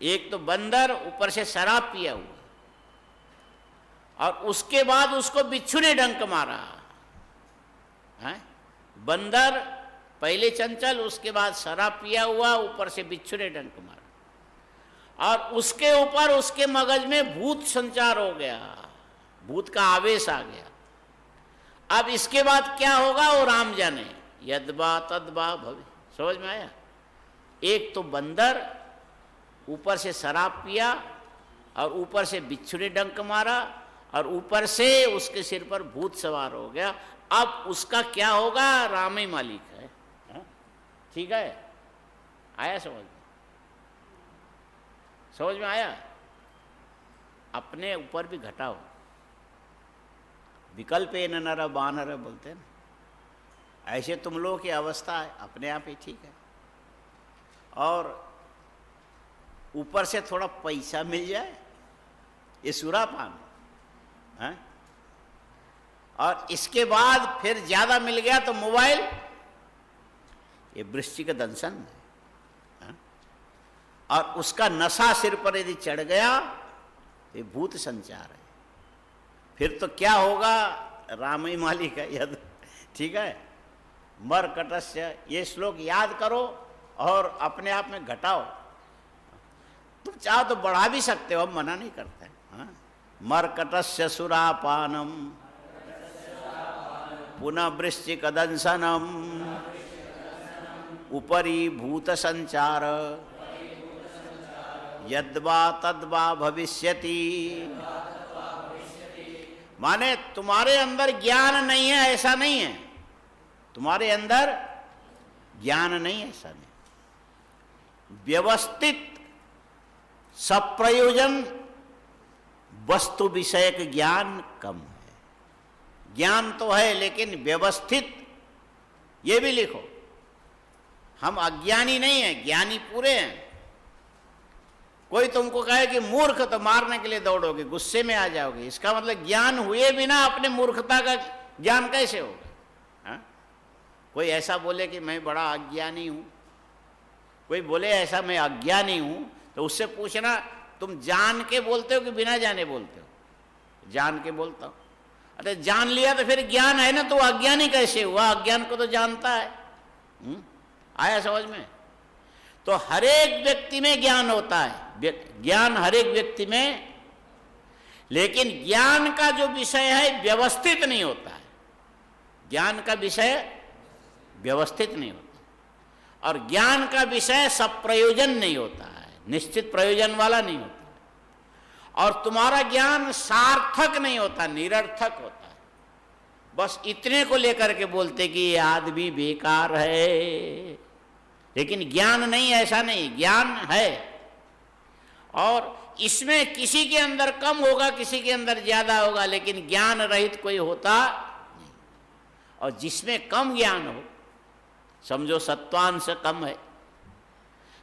एक तो बंदर ऊपर से शराब पिया हुआ, और उसके बाद उसको बिच्छू ने डंक मारा, हाँ? बंदर पहले चंचल, उसके बाद शराब पिया हुआ, ऊपर से बिच्छू ने डंक मारा, और उसके ऊपर उसके मगज में भूत संचार हो गया, भूत का आवेश आ गया। अब इसके बाद क्या होगा वो राम जाने, यद्वा तद्वा भवि। समझ में आया? एक तो बंदर ऊपर से शराब पिया, और ऊपर से बिच्छू ने डंक मारा, और ऊपर से उसके सिर पर भूत सवार हो गया। अब उसका क्या होगा, राम ही मालिक है, हाँ? ठीक है, आया समझ में? समझ में आया? अपने ऊपर भी घटाओ, विकल्प न नर बानर बोलते हैं ना, ऐसे तुम लोगों की अवस्था है, अपने आप ही ठीक है। और ऊपर से थोड़ा पैसा मिल जाए, ये सुरापान है, और इसके बाद फिर ज्यादा मिल गया तो मोबाइल, ये वृश्चिक दंशन है, और उसका नशा सिर पर यदि चढ़ गया ये भूत संचार है। फिर तो क्या होगा, राम ही मालिक है, यद, ठीक है। मरकटस्य, ये श्लोक याद करो और अपने आप में घटाओ। तुम चाहो तो बढ़ा भी सकते हो, हम मना नहीं करते, हाँ? मरकटस्य सुरापानम पुनः वृश्चिक दंसनम उपरी भूत संचार यद्वा तद्वा भविष्यति। माने तुम्हारे अंदर ज्ञान नहीं है ऐसा नहीं है, तुम्हारे अंदर ज्ञान नहीं है ऐसा नहीं, व्यवस्थित सप्रयोजन वस्तु विषयक ज्ञान कम है। ज्ञान तो है लेकिन व्यवस्थित, ये भी लिखो, हम अज्ञानी नहीं हैं, ज्ञानी पूरे हैं। कोई तुमको कहे कि मूर्ख, तो मारने के लिए दौड़ोगे, गुस्से में आ जाओगे, इसका मतलब ज्ञान हुए बिना अपने मूर्खता का ज्ञान कैसे होगा, हाँ? कोई ऐसा बोले कि मैं बड़ा अज्ञानी हूं, कोई बोले ऐसा मैं अज्ञानी हूं, तो उससे पूछना तुम जान के बोलते हो कि बिना जाने बोलते हो? जान के बोलता हूं। अरे जान लिया तो फिर ज्ञान है ना, तो अज्ञानी कैसे हुआ? अज्ञान को तो जानता है। आया समझ में? तो हर एक व्यक्ति में ज्ञान होता है, ज्ञान हर एक व्यक्ति में, लेकिन ज्ञान का जो विषय है व्यवस्थित नहीं होता है। ज्ञान का विषय व्यवस्थित नहीं होता, और ज्ञान का विषय सब प्रयोजन नहीं होता है, निश्चित प्रयोजन वाला नहीं होता, और तुम्हारा ज्ञान सार्थक नहीं होता, निरर्थक होता है। बस इतने को लेकर के बोलते कि ये आदमी बेकार है, लेकिन ज्ञान नहीं, ऐसा नहीं, ज्ञान है। और इसमें किसी के अंदर कम होगा, किसी के अंदर ज्यादा होगा, लेकिन ज्ञान रहित कोई होता नहीं। और जिसमें कम ज्ञान हो, समझो सत्वांश कम है,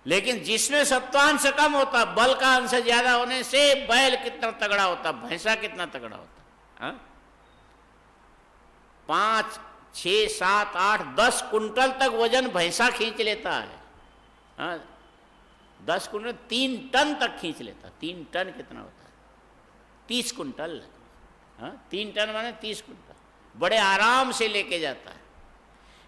लेकिन जिसमें सत्वांश कम होता, बल का अंश ज्यादा होने से बैल कितना तगड़ा होता, भैंसा कितना तगड़ा होता, हाँ? 5, 6, 7, 8, 10 कुंटल तक वजन भैंसा खींच लेता है, हाँ? 10 कुंटल 3 टन तक खींच लेता। 3 टन कितना होता है? 30 कुंटल, हाँ? 3 टन माने 30 कुंटल, बड़े आराम से लेके जाता है।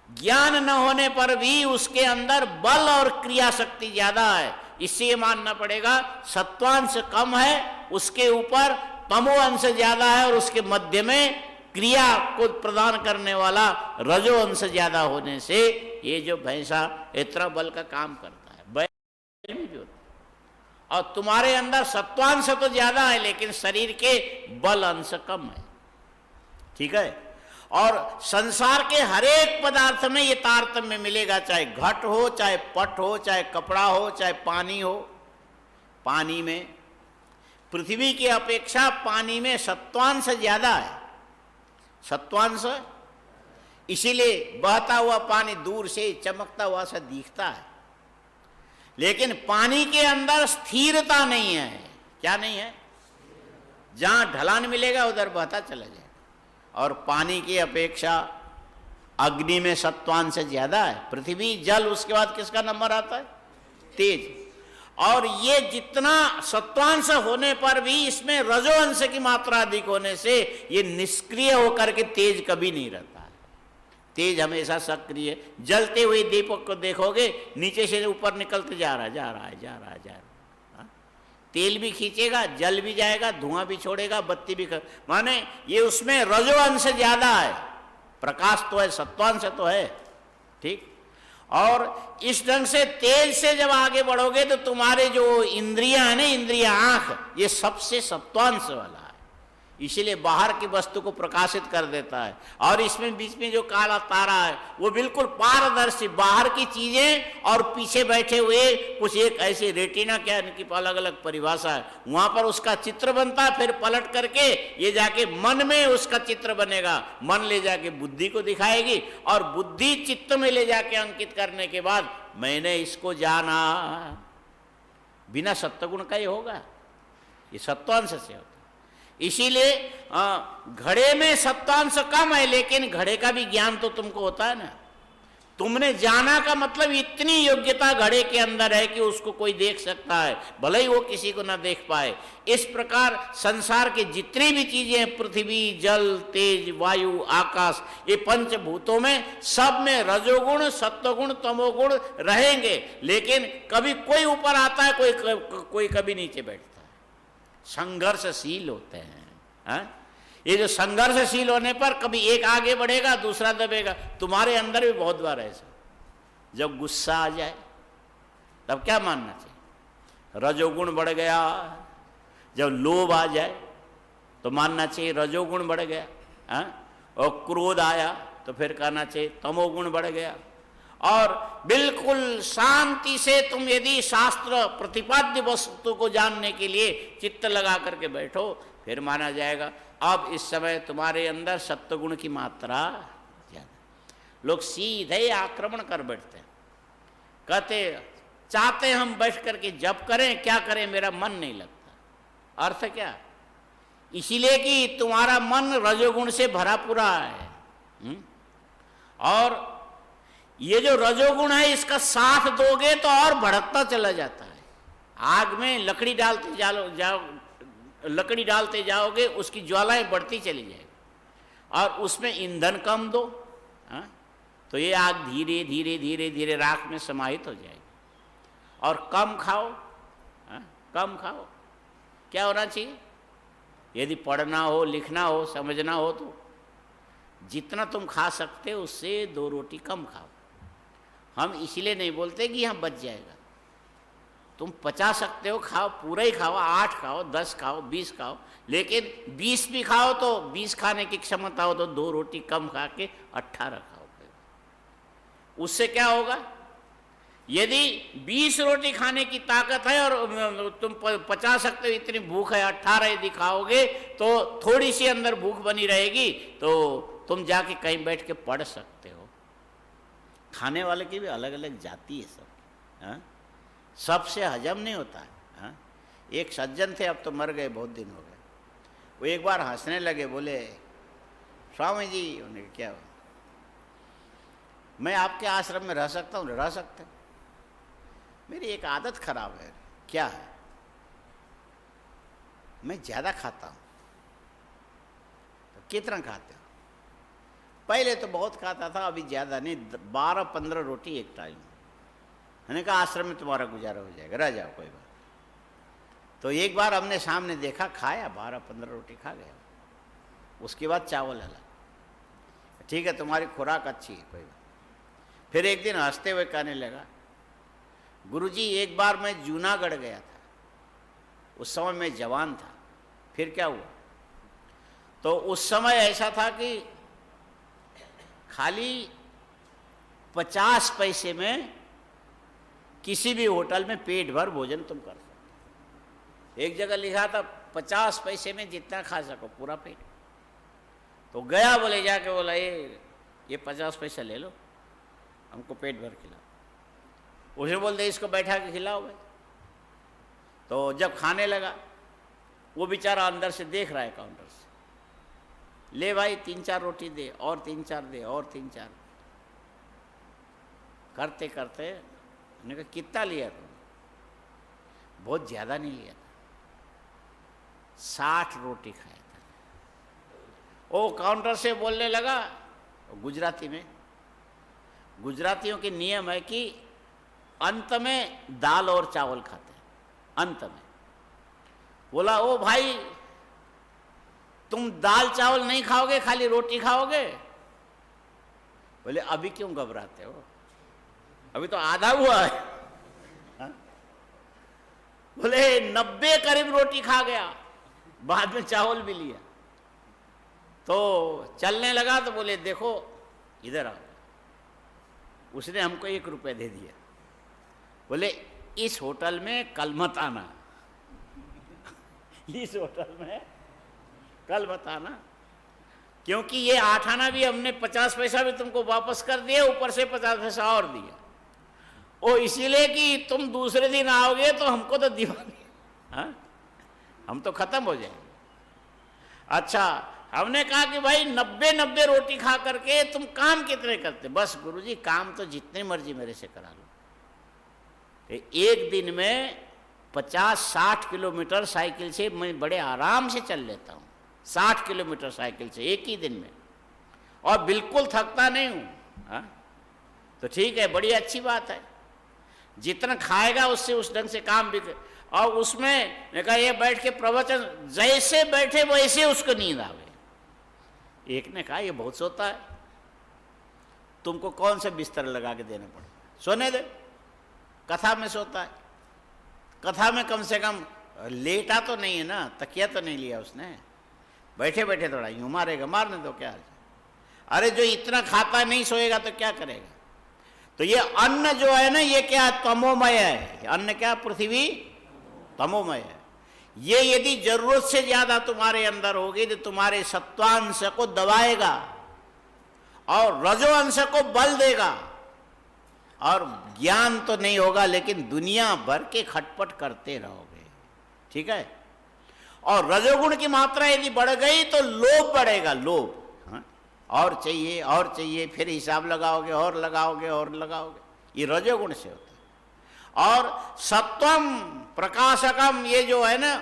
ज्ञान न होने पर भी उसके अंदर बल और क्रिया शक्ति ज्यादा है, इससे ये मानना पड़ेगा सत्वांश कम है, उसके ऊपर तमो अंश ज्यादा है, और उसके मध्य में क्रिया को प्रदान करने वाला रजो अंश ज्यादा होने से ये जो भैंसा इतना बल का काम करता है, बैल में भी होता है। और तुम्हारे अंदर सत्वांश तो ज्यादा है, लेकिन शरीर के बल अंश कम है, ठीक है। और संसार के हर एक पदार्थ में ये तारतम्य मिलेगा, चाहे घट हो, चाहे पट हो, चाहे कपड़ा हो, चाहे पानी हो। पानी में पृथ्वी की अपेक्षा पानी में सत्वांश ज्यादा है, सत्वांश, इसीलिए बहता हुआ पानी दूर से चमकता हुआ सा दिखता है, लेकिन पानी के अंदर स्थिरता नहीं है। क्या नहीं है? जहां ढलान मिलेगा उधर बहता चला जाएगा। और पानी की अपेक्षा अग्नि में सत्वांश ज्यादा है, पृथ्वी, जल, उसके बाद किसका नंबर आता है? तेज। और ये जितना सत्वांश होने पर भी इसमें रजो अंश की मात्रा अधिक होने से ये निष्क्रिय होकर के तेज कभी नहीं रहता है, तेज हमेशा सक्रिय। जलते हुए दीपक को देखोगे, नीचे से ऊपर निकलते जा रहा है, जा रहा है, जा रहा है, जा रहा है। तेल भी खींचेगा, जल भी जाएगा, धुआं भी छोड़ेगा, बत्ती भी माने ये उसमें रजो अंश ज्यादा है, प्रकाश तो है, सत्वांश तो है, ठीक। और इस ढंग से तेज से जब आगे बढ़ोगे तो तुम्हारे जो इंद्रियां है ना, इंद्रिया, आंख, ये सबसे सत्वांश वाला है, इसीलिए बाहर की वस्तु को प्रकाशित कर देता है। और इसमें बीच में जो काला तारा है वो बिल्कुल पारदर्शी, बाहर की चीजें और पीछे बैठे हुए कुछ एक ऐसे रेटिना, क्या इनकी अलग अलग परिभाषा है, वहां पर उसका चित्र बनता है, फिर पलट करके ये जाके मन में उसका चित्र बनेगा, मन ले जाके बुद्धि को दिखाएगी, और बुद्धि चित्त में ले जाके अंकित करने के बाद मैंने इसको जाना। बिना सत्वगुण का ही होगा, ये सत्वांश से होता है। इसीलिए घड़े में सत्वांश कम है, लेकिन घड़े का भी ज्ञान तो तुमको होता है ना। तुमने जाना का मतलब इतनी योग्यता घड़े के अंदर है कि उसको कोई देख सकता है, भले ही वो किसी को ना देख पाए। इस प्रकार संसार के जितनी भी चीजें हैं, पृथ्वी, जल, तेज, वायु, आकाश, ये पंचभूतों में सब में रजोगुण, सत्वगुण, तमोगुण रहेंगे, लेकिन कभी कोई ऊपर आता है, कोई कभी नीचे बैठता है। संघर्षशील होते हैं, हा? ये जो संघर्षशील होने पर कभी एक आगे बढ़ेगा, दूसरा दबेगा। तुम्हारे अंदर भी बहुत बार ऐसा, जब गुस्सा आ जाए तब क्या मानना चाहिए? रजोगुण बढ़ गया। जब लोभ आ जाए तो मानना चाहिए रजोगुण बढ़ गया, हा? और क्रोध आया तो फिर कहना चाहिए तमोगुण बढ़ गया। और बिल्कुल शांति से तुम यदि शास्त्र प्रतिपाद्य वस्तु को जानने के लिए चित्त लगा करके बैठो, फिर माना जाएगा अब इस समय तुम्हारे अंदर सत्वगुण की मात्रा ज्यादा। लोग सीधे आक्रमण कर बैठते हैं, कहते चाहते हम बैठ करके जप करें, क्या करें, मेरा मन नहीं लगता। अर्थ क्या? इसीलिए कि तुम्हारा मन रजोगुण से भरा पूरा है। और ये जो रजोगुण है इसका साथ दोगे तो और भड़कता चला जाता है। आग में लकड़ी डालते जाओगे, उसकी ज्वालाएं बढ़ती चली जाएगी, और उसमें ईंधन कम दो, हा? तो ये आग धीरे धीरे धीरे धीरे राख में समाहित हो जाएगी। और कम खाओ, हा? कम खाओ। क्या होना चाहिए? यदि पढ़ना हो, लिखना हो, समझना हो तो जितना तुम खा सकते हो उससे 2 रोटी कम खाओ। हम इसलिए नहीं बोलते कि यहाँ बच जाएगा, तुम पचा सकते हो, खाओ, पूरा ही खाओ, 8 खाओ, 10 खाओ, 20 खाओ, लेकिन 20 भी खाओ तो 20 खाने की क्षमता हो तो 2 रोटी कम खा के 18 खाओ। उससे क्या होगा? यदि 20 रोटी खाने की ताकत है और तुम पचा सकते हो, इतनी भूख है, 18 यदि खाओगे तो थोड़ी सी अंदर भूख बनी रहेगी, तो तुम जाके कहीं बैठ के पढ़ सकते हो। खाने वाले की भी अलग अलग जाति है सब, हा? सबसे हजम नहीं होता है, हा? एक सज्जन थे, अब तो मर गए, बहुत दिन हो गए। वो एक बार हंसने लगे, बोले स्वामी जी, उन्हें क्या, मैं आपके आश्रम में रह सकता हूँ? रह सकते। मेरी एक आदत खराब है। क्या है? मैं ज़्यादा खाता हूँ। तो कितना खाते हो? पहले तो बहुत खाता था, अभी ज़्यादा नहीं, 12-15 रोटी एक टाइम। मैंने कहा आश्रम में तुम्हारा गुजारा हो जाएगा, रह जाओ, कोई बात। तो एक बार हमने सामने देखा, खाया, 12-15 रोटी खा गया। उसके बाद चावल अलग। ठीक है, तुम्हारी खुराक अच्छी है, कोई बात। फिर एक दिन हंसते हुए कहने लगा, गुरुजी एक बार मैं जूनागढ़ गया था, उस समय मैं जवान था। फिर क्या हुआ? तो उस समय ऐसा था कि खाली 50 पैसे में किसी भी होटल में पेट भर भोजन तुम कर सकते। एक जगह लिखा था 50 पैसे में जितना खा सको पूरा पेट। तो गया, बोले जाके बोला ये 50 पैसा ले लो, हमको पेट भर खिलाओ। उसे बोलते इसको बैठा के खिलाओ भाई। तो जब खाने लगा, वो बेचारा अंदर से देख रहा है काउंटर से, ले भाई 3-4 रोटी दे, और 3-4 दे, और 3-4। करते करते उन्होंने कहा कितना लिया तुमने? बहुत ज़्यादा नहीं लिया था, 60 रोटी खाया था। वो काउंटर से बोलने लगा गुजराती में। गुजरातियों के नियम है कि अंत में दाल और चावल खाते हैं, अंत में। बोला ओ भाई तुम दाल चावल नहीं खाओगे, खाली रोटी खाओगे? बोले अभी क्यों घबराते हो, अभी तो आधा हुआ है। हा? बोले 90 करीब रोटी खा गया, बाद में चावल भी लिया। तो चलने लगा तो बोले देखो इधर आओ। उसने हमको 1 रुपया दे दिया। बोले इस होटल में कल मत आना, इस होटल में कल मत आना, क्योंकि ये 8 आना भी हमने 50 पैसा भी तुमको वापस कर दिया, ऊपर से 50 पैसा और दिया। ओ इसीलिए कि तुम दूसरे दिन आओगे तो हमको तो दीवानी, हाँ हम तो खत्म हो जाएंगे। अच्छा, हमने कहा कि भाई 90 रोटी खा करके तुम काम कितने करते? बस गुरुजी काम तो जितने मर्जी मेरे से करा लो। एक दिन में 50-60 किलोमीटर साइकिल से मैं बड़े आराम से चल लेता हूँ, 60 किलोमीटर साइकिल से एक ही दिन में, और बिल्कुल थकता नहीं हूँ। हाँ तो ठीक है, बड़ी अच्छी बात है। जितना खाएगा उससे उस ढंग से काम भी कर। और उसमें ने कहा ये बैठ के प्रवचन, जैसे बैठे वैसे उसको नींद आवे। एक ने कहा ये बहुत सोता है, तुमको कौन सा बिस्तर लगा के देना पड़े, सोने दे, कथा में सोता है। कथा में कम से कम लेटा तो नहीं है ना, तकिया तो नहीं लिया उसने, बैठे बैठे थोड़ा यूं मारेगा, मारने दो क्या। अरे जो इतना खाता नहीं सोएगा तो क्या करेगा। तो ये अन्न जो है ना, ये क्या तमोमय है। अन्न क्या, पृथ्वी तमोमय है। ये यदि जरूरत से ज्यादा तुम्हारे अंदर होगी तो तुम्हारे सत्वांश को दबाएगा और रजो अंश को बल देगा, और ज्ञान तो नहीं होगा लेकिन दुनिया भर के खटपट करते रहोगे। ठीक है। और रजोगुण की मात्रा यदि बढ़ गई तो लोभ बढ़ेगा, लोभ। हाँ? और चाहिए और चाहिए, फिर हिसाब लगाओगे और लगाओगे और लगाओगे। ये रजोगुण से होता है। और सत्वम प्रकाशकम, ये जो है ना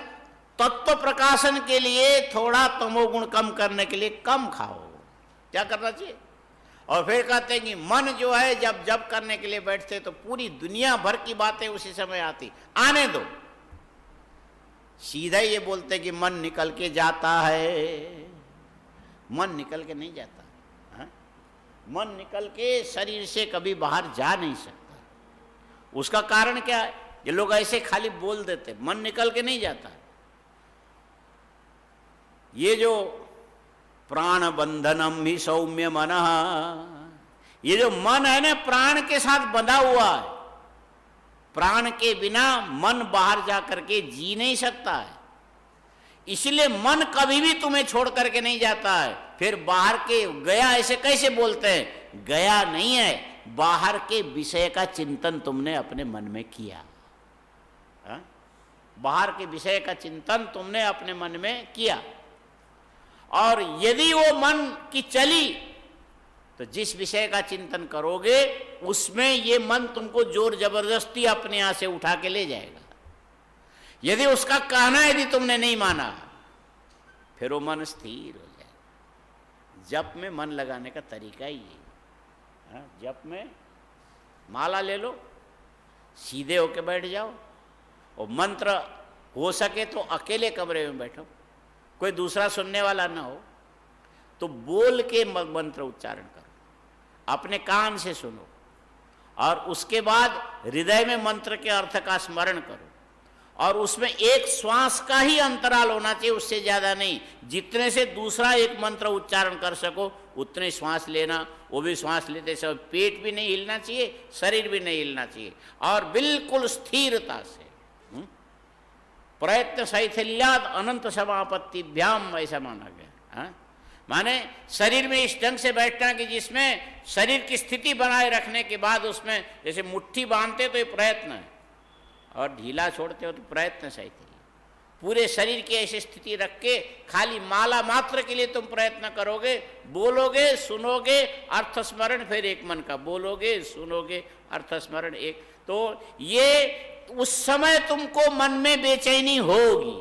तत्व प्रकाशन के लिए थोड़ा तमोगुण कम करने के लिए कम खाओ। क्या करना चाहिए? और फिर कहते हैं कि मन जो है जब जब करने के लिए बैठते तो पूरी दुनिया भर की बातें उसी समय आती, आने दो। सीधा ये बोलते कि मन निकल के जाता है, मन निकल के नहीं जाता। हा? मन निकल के शरीर से कभी बाहर जा नहीं सकता। उसका कारण क्या है? ये लोग ऐसे खाली बोल देते, मन निकल के नहीं जाता। ये जो प्राण बंधनम ही सौम्य मन, ये जो मन है ना प्राण के साथ बंधा हुआ है। प्राण के बिना मन बाहर जा करके जी नहीं सकता है। इसलिए मन कभी भी तुम्हें छोड़ करके नहीं जाता है। फिर बाहर के गया ऐसे कैसे बोलते हैं? गया नहीं है, बाहर के विषय का चिंतन तुमने अपने मन में किया। हा? बाहर के विषय का चिंतन तुमने अपने मन में किया, और यदि वो मन की चली तो जिस विषय का चिंतन करोगे उसमें ये मन तुमको जोर जबरदस्ती अपने यहां से उठा के ले जाएगा। यदि उसका कहना यदि तुमने नहीं माना, फिर वो मन स्थिर हो जाएगा। जप में मन लगाने का तरीका ही है। जप में माला ले लो, सीधे होके बैठ जाओ, और मंत्र हो सके तो अकेले कमरे में बैठो, कोई दूसरा सुनने वाला ना हो, तो बोल के मंत्र उच्चारण करो, अपने कान से सुनो, और उसके बाद हृदय में मंत्र के अर्थ का स्मरण करो, और उसमें एक श्वास का ही अंतराल होना चाहिए, उससे ज़्यादा नहीं। जितने से दूसरा एक मंत्र उच्चारण कर सको उतने श्वास लेना। वो भी श्वास लेते समय पेट भी नहीं हिलना चाहिए, शरीर भी नहीं हिलना चाहिए, और बिल्कुल स्थिरता से प्रयत्न शैथिल्याद अनंत समापत्तिभ्याम ऐसा माना गया। माने शरीर में इस ढंग से बैठना कि जिसमें शरीर की स्थिति बनाए रखने के बाद उसमें जैसे मुट्ठी बांधते तो ये प्रयत्न है, और ढीला छोड़ते हो तो प्रयत्न शैथिल्य। पूरे शरीर की ऐसी स्थिति रख के खाली माला मात्र के लिए तुम प्रयत्न करोगे, बोलोगे, सुनोगे, अर्थ स्मरण, फिर एक मन का बोलोगे, सुनोगे, अर्थ स्मरण एक। तो ये उस समय तुमको मन में बेचैनी होगी।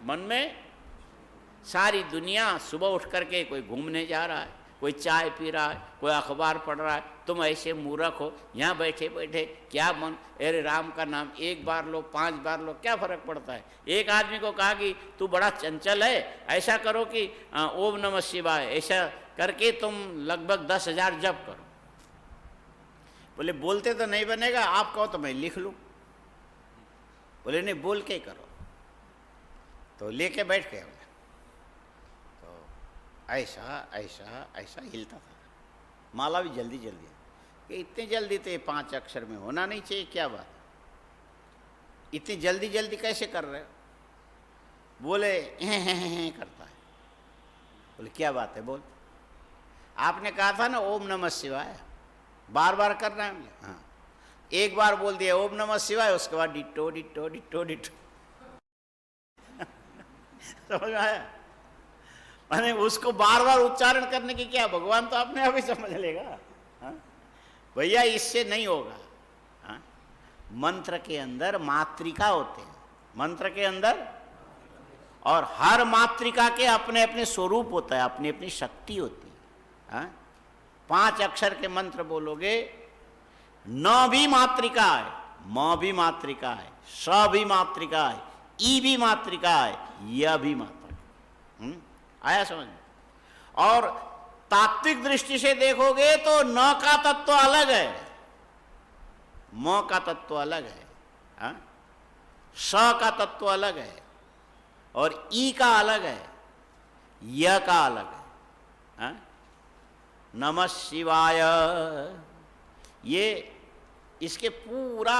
मन में सारी दुनिया, सुबह उठ करके कोई घूमने जा रहा है, कोई चाय पी रहा है, कोई अखबार पढ़ रहा है, तुम ऐसे मूर्ख हो यहाँ बैठे बैठे क्या मन, अरे राम का नाम एक बार लो 5 बार लो, क्या फर्क पड़ता है। एक आदमी को कहा कि तू बड़ा चंचल है, ऐसा करो कि ओम नमः शिवाय ऐसा करके तुम लगभग 10,000 जप करो। बोले बोलते तो नहीं बनेगा, आप कहो तो मैं लिख लूँ। बोले नहीं, बोल के करो। तो लेके बैठ गए, तो ऐसा ऐसा ऐसा हिलता था। माला भी जल्दी जल्दी, कि इतनी जल्दी तो ये 5 अक्षर में होना नहीं चाहिए, क्या बात, इतनी जल्दी जल्दी कैसे कर रहे हो। बोले हैं करता है। बोले क्या बात है, बोल। आपने कहा था ना ओम नमः शिवाय, बार बार करना है। हाँ, एक बार बोल दिया ओम नमः शिवाय, उसके बाद डिट्टो डिट्टो डिट्टो डिट्टो। समझ में आया। मैंने उसको बार बार उच्चारण करने की क्या, भगवान तो अपने आप ही समझ लेगा। भैया इससे नहीं होगा। मंत्र के अंदर मात्रिका होते हैं, मंत्र के अंदर, और हर मात्रिका के अपने अपने स्वरूप होता है, अपनी अपनी शक्ति होती है। 5 अक्षर के मंत्र बोलोगे, न भी मात्रिका है, म भी मात्रिका है, स भी मात्रिका है, ई भी मात्रिका है, य भी मात्रिका। आया समझ में। और तात्विक दृष्टि से देखोगे तो न का तत्व अलग है, म का तत्व अलग है, स का तत्व अलग है, और ई का अलग है, य का अलग है। नमः शिवाय, ये इसके पूरा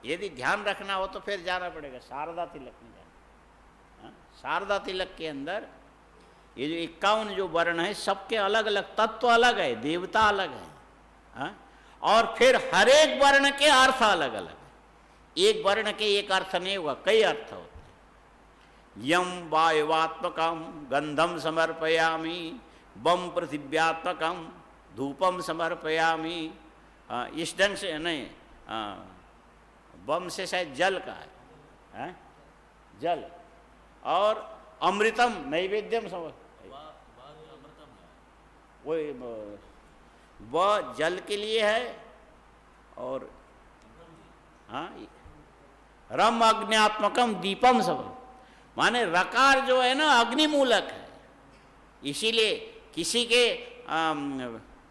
यदि ध्यान रखना हो तो फिर जाना पड़ेगा शारदा तिलक में जाना। शारदा तिलक के अंदर ये जो 51 जो वर्ण है, सबके अलग अलग तत्व अलग है, देवता अलग है, और फिर हर एक वर्ण के अर्थ अलग अलग है। एक वर्ण के एक अर्थ नहीं होगा, कई अर्थ होते हैं। यम वायुवात्मकम गंधम समर्पयामि, बम पृथिव्यात्मकम धूपम समर्पयामि। इस ढंग से नहीं, बम से शायद जल का है, जल, और अमृतम नैवेद्यम समर्प, वह जल के लिए है, और रम अग्नियात्मकम दीपम समर्प, माने रकार जो है ना अग्निमूलक है। इसीलिए किसी के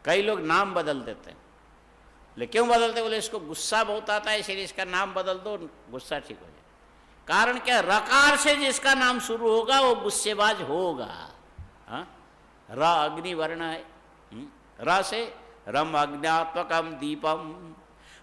कई लोग नाम बदल देते हैं। लेकिन क्यों बदलते, बोले इसको गुस्सा बहुत आता है इसलिए इसका नाम बदल दो, गुस्सा ठीक हो जाए। कारण क्या, रकार से जिसका नाम शुरू होगा वो गुस्सेबाज होगा। र अग्नि वर्ण है, र से रम अग्नियात्मकम दीपम।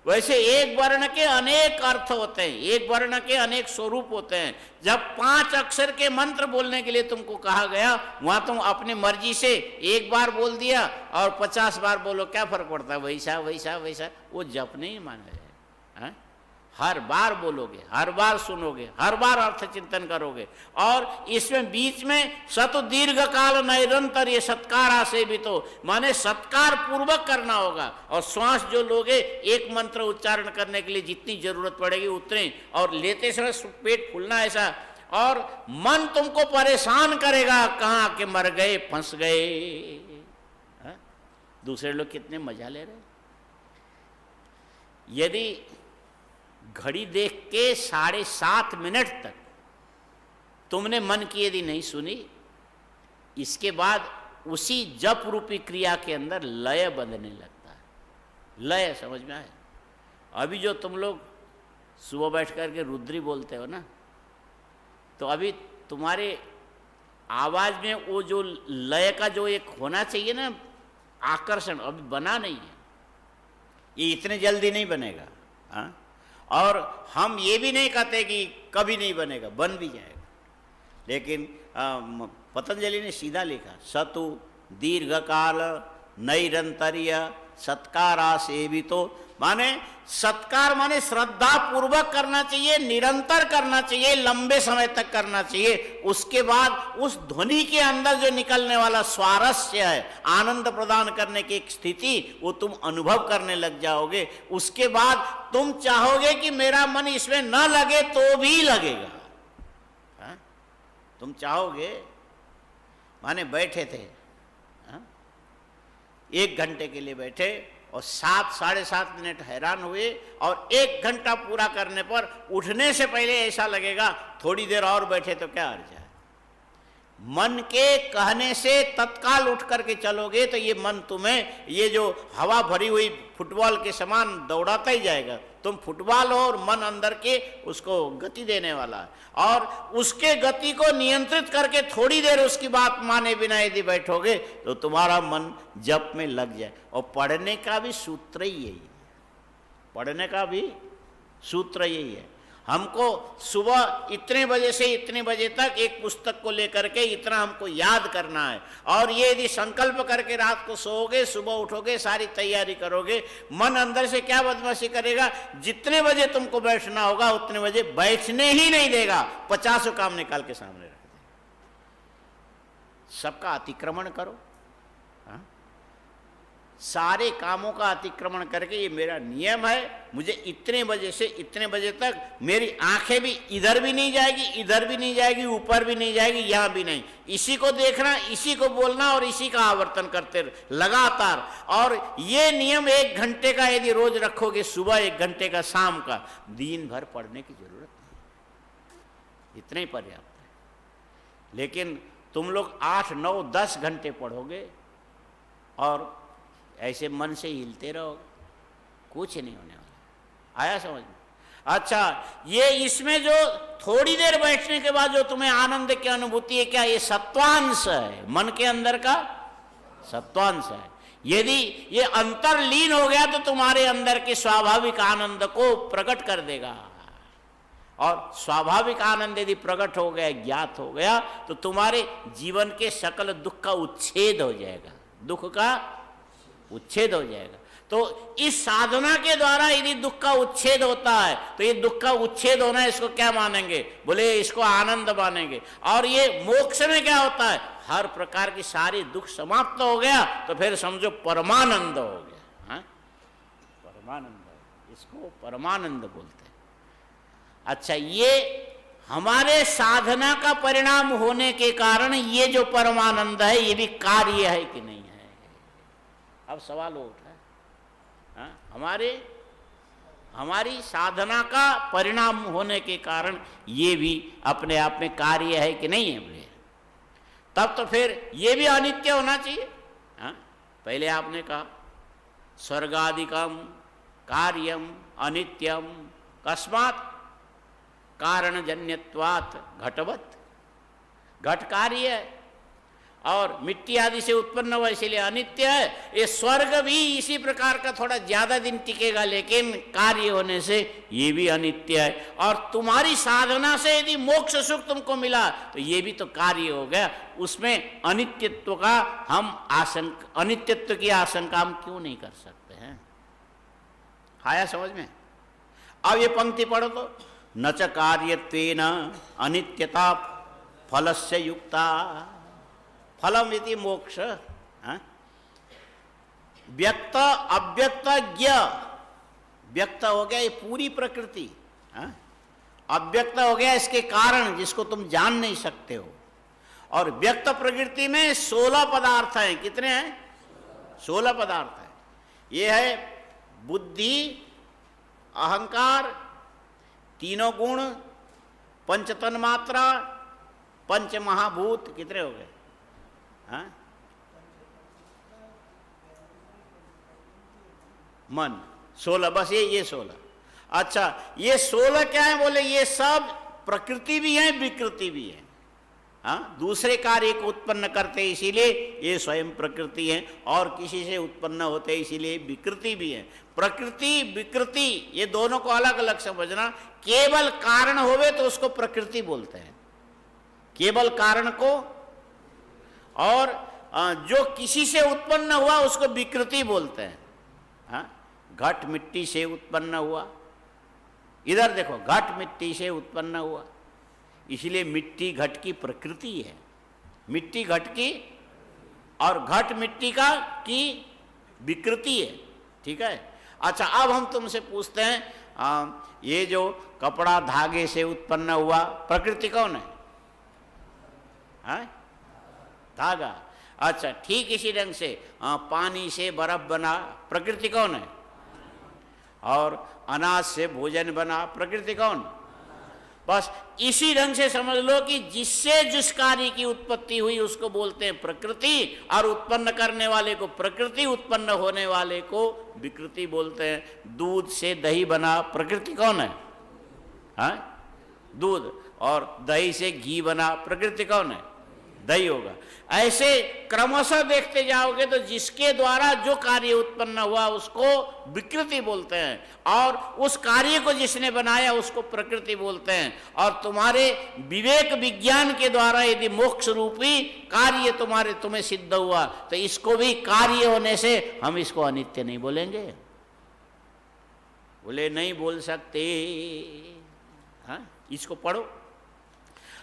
वैसे एक वर्ण के अनेक अर्थ होते हैं, एक वर्ण के अनेक स्वरूप होते हैं। जब 5 अक्षर के मंत्र बोलने के लिए तुमको कहा गया, वहां तुम अपनी मर्जी से एक बार बोल दिया और 50 बार बोलो, क्या फर्क पड़ता है, वैसा वैसा वैसा, वो जप नहीं माना जाए। हर बार बोलोगे, हर बार सुनोगे, हर बार अर्थ चिंतन करोगे। और इसमें बीच में सत दीर्घ काल निरंतर ये सत्कारा से भी, तो माने सत्कार पूर्वक करना होगा। और श्वास जो लोगे, एक मंत्र उच्चारण करने के लिए जितनी जरूरत पड़ेगी उतने, और लेते समय पेट फूलना ऐसा, और मन तुमको परेशान करेगा, कहाँ के मर गए, फंस गए। दूसरे लोग कितने मजा ले रहे। यदि घड़ी देख के 7.5 मिनट तक तुमने मन की यदि नहीं सुनी, इसके बाद उसी जप रूपी क्रिया के अंदर लय बंधने लगता है। लय समझ में आए। अभी जो तुम लोग सुबह बैठ करके रुद्री बोलते हो ना, तो अभी तुम्हारे आवाज में वो जो लय का जो एक होना चाहिए ना आकर्षण, अभी बना नहीं है, ये इतने जल्दी नहीं बनेगा। हाँ, और हम ये भी नहीं कहते कि कभी नहीं बनेगा, बन भी जाएगा। लेकिन पतंजलि ने सीधा लिखा, सतु दीर्घकाल नैरंतर्य सत्कारा सेवितो, माने सत्कार माने श्रद्धा पूर्वक करना चाहिए, निरंतर करना चाहिए, लंबे समय तक करना चाहिए। उसके बाद उस ध्वनि के अंदर जो निकलने वाला स्वारस्य है, आनंद प्रदान करने की एक स्थिति, वो तुम अनुभव करने लग जाओगे। उसके बाद तुम चाहोगे कि मेरा मन इसमें न लगे तो भी लगेगा। हा? तुम चाहोगे, माने बैठे थे, 1 घंटे के लिए बैठे और 7 साढ़े 7 मिनट हैरान हुए, और 1 घंटा पूरा करने पर उठने से पहले ऐसा लगेगा थोड़ी देर और बैठे तो क्या अर्थ है। मन के कहने से तत्काल उठ करके चलोगे तो ये मन तुम्हें ये जो हवा भरी हुई फुटबॉल के समान दौड़ाता ही जाएगा। तुम फुटबॉल हो और मन अंदर के उसको गति देने वाला है, और उसके गति को नियंत्रित करके थोड़ी देर उसकी बात माने बिना यदि बैठोगे तो तुम्हारा मन जप में लग जाए। और पढ़ने का भी सूत्र ही यही है, पढ़ने का भी सूत्र यही है। हमको सुबह इतने बजे से इतने बजे तक एक पुस्तक को लेकर के इतना हमको याद करना है, और ये यदि संकल्प करके रात को सोओगे, सुबह उठोगे, सारी तैयारी करोगे, मन अंदर से क्या बदमाशी करेगा, जितने बजे तुमको बैठना होगा उतने बजे बैठने ही नहीं देगा, 50 काम निकाल के सामने रख देगा। सबका अतिक्रमण करो, हाँ? सारे कामों का अतिक्रमण करके ये मेरा नियम है, मुझे इतने बजे से इतने बजे तक मेरी आंखें भी इधर भी नहीं जाएगी, इधर भी नहीं जाएगी, ऊपर भी नहीं जाएगी, यहाँ भी नहीं। इसी को देखना, इसी को बोलना और इसी का आवर्तन करते लगातार। और ये नियम 1 घंटे का यदि रोज रखोगे, सुबह 1 घंटे का, शाम का, दिन भर पढ़ने की जरूरत नहीं, इतने ही पर्याप्त है। लेकिन तुम लोग 8, 9, 10 घंटे पढ़ोगे और ऐसे मन से हिलते रहोगे, कुछ नहीं होने वाला। आया समझ में? अच्छा, ये इसमें जो थोड़ी देर बैठने के बाद जो तुम्हें आनंद की अनुभूति है, क्या ये सत्वांश है, मन के अंदर का सत्वांश है। यदि ये अंतर्लीन हो गया तो तुम्हारे अंदर के स्वाभाविक आनंद को प्रकट कर देगा, और स्वाभाविक आनंद यदि प्रकट हो गया, ज्ञात हो गया, तो तुम्हारे जीवन के सकल दुख का उच्छेद हो जाएगा, दुख का उच्छेद हो जाएगा। तो इस साधना के द्वारा यदि दुख का उच्छेद होता है, तो ये दुख का उच्छेद होना है, इसको क्या मानेंगे? बोले इसको आनंद मानेंगे। और ये मोक्ष में क्या होता है? हर प्रकार की सारी दुख समाप्त हो गया, तो फिर समझो परमानंद हो गया। हाँ, परमानंद, इसको परमानंद बोलते हैं। अच्छा, ये हमारे साधना का परिणाम होने के कारण ये जो परमानंद है, ये भी कार्य है कि नहीं है? अब सवाल उठा है। हमारी साधना का परिणाम होने के कारण ये भी अपने आप में कार्य है कि नहीं है? बोले तब तो फिर ये भी अनित्य होना चाहिए। हाँ, पहले आपने कहा स्वर्गादिकम कार्यम अनित्यम कस्मात् कारणजन्यत्वात् घटवत्, घट कार्य है और मिट्टी आदि से उत्पन्न हुआ, इसीलिए अनित्य है। ये स्वर्ग भी इसी प्रकार का थोड़ा ज्यादा दिन टिकेगा, लेकिन कार्य होने से ये भी अनित्य है। और तुम्हारी साधना से यदि मोक्ष सुख तुमको मिला तो ये भी तो कार्य हो गया। उसमें अनित्यत्व का हम अनित्यत्व की आशंका हम क्यों नहीं कर सकते हैं? आया समझ में? अब ये पंक्ति पढ़ो तो, न च कार्यत्वेन अनित्यता फलस्य युक्ता, फलम इति मोक्ष। व्यक्त अव्यक्त ज्ञ, व्यक्त हो गया ये पूरी प्रकृति, अव्यक्त हो गया इसके कारण जिसको तुम जान नहीं सकते हो। और व्यक्त प्रकृति में 16 पदार्थ हैं। कितने हैं? 16 पदार्थ हैं। ये है बुद्धि, अहंकार, तीनों गुण, पंच तन्मात्रा, पंच महाभूत। कितने हो गए? हाँ? मन 16, बस ये 16। अच्छा, ये 16 क्या है? बोले ये सब प्रकृति भी है, विकृति भी है। हाँ, दूसरे कार्य को उत्पन्न करते इसीलिए ये स्वयं प्रकृति है, और किसी से उत्पन्न होते इसीलिए विकृति भी है। प्रकृति विकृति ये दोनों को अलग अलग समझना। केवल कारण होवे तो उसको प्रकृति बोलते हैं, केवल कारण को, और जो किसी से उत्पन्न हुआ उसको विकृति बोलते हैं। हाँ, घट मिट्टी से उत्पन्न हुआ, इधर देखो, घट मिट्टी से उत्पन्न हुआ, इसलिए मिट्टी घट की प्रकृति है, मिट्टी घट की, और घट मिट्टी का की विकृति है। ठीक है। अच्छा, अब हम तुमसे पूछते हैं, ये जो कपड़ा धागे से उत्पन्न हुआ, प्रकृति कौन है? हाँ? धागा। अच्छा, ठीक इसी ढंग से पानी से बर्फ बना, प्रकृति कौन है? और अनाज से भोजन बना, प्रकृति कौन? बस इसी ढंग से समझ लो कि जिससे जिस कार्य की उत्पत्ति हुई उसको बोलते हैं प्रकृति, और उत्पन्न करने वाले को प्रकृति, उत्पन्न होने वाले को विकृति बोलते हैं। दूध से दही बना, प्रकृति कौन है? हाँ? दूध। और दही से घी बना, प्रकृति कौन है? दही होगा। ऐसे क्रमशः देखते जाओगे तो जिसके द्वारा जो कार्य उत्पन्न हुआ उसको विकृति बोलते हैं, और उस कार्य को जिसने बनाया उसको प्रकृति बोलते हैं। और तुम्हारे विवेक विज्ञान के द्वारा यदि मोक्ष रूपी कार्य तुम्हें सिद्ध हुआ तो इसको भी कार्य होने से हम इसको अनित्य नहीं बोलेंगे। बोले नहीं बोल सकते। हाँ, इसको पढ़ो।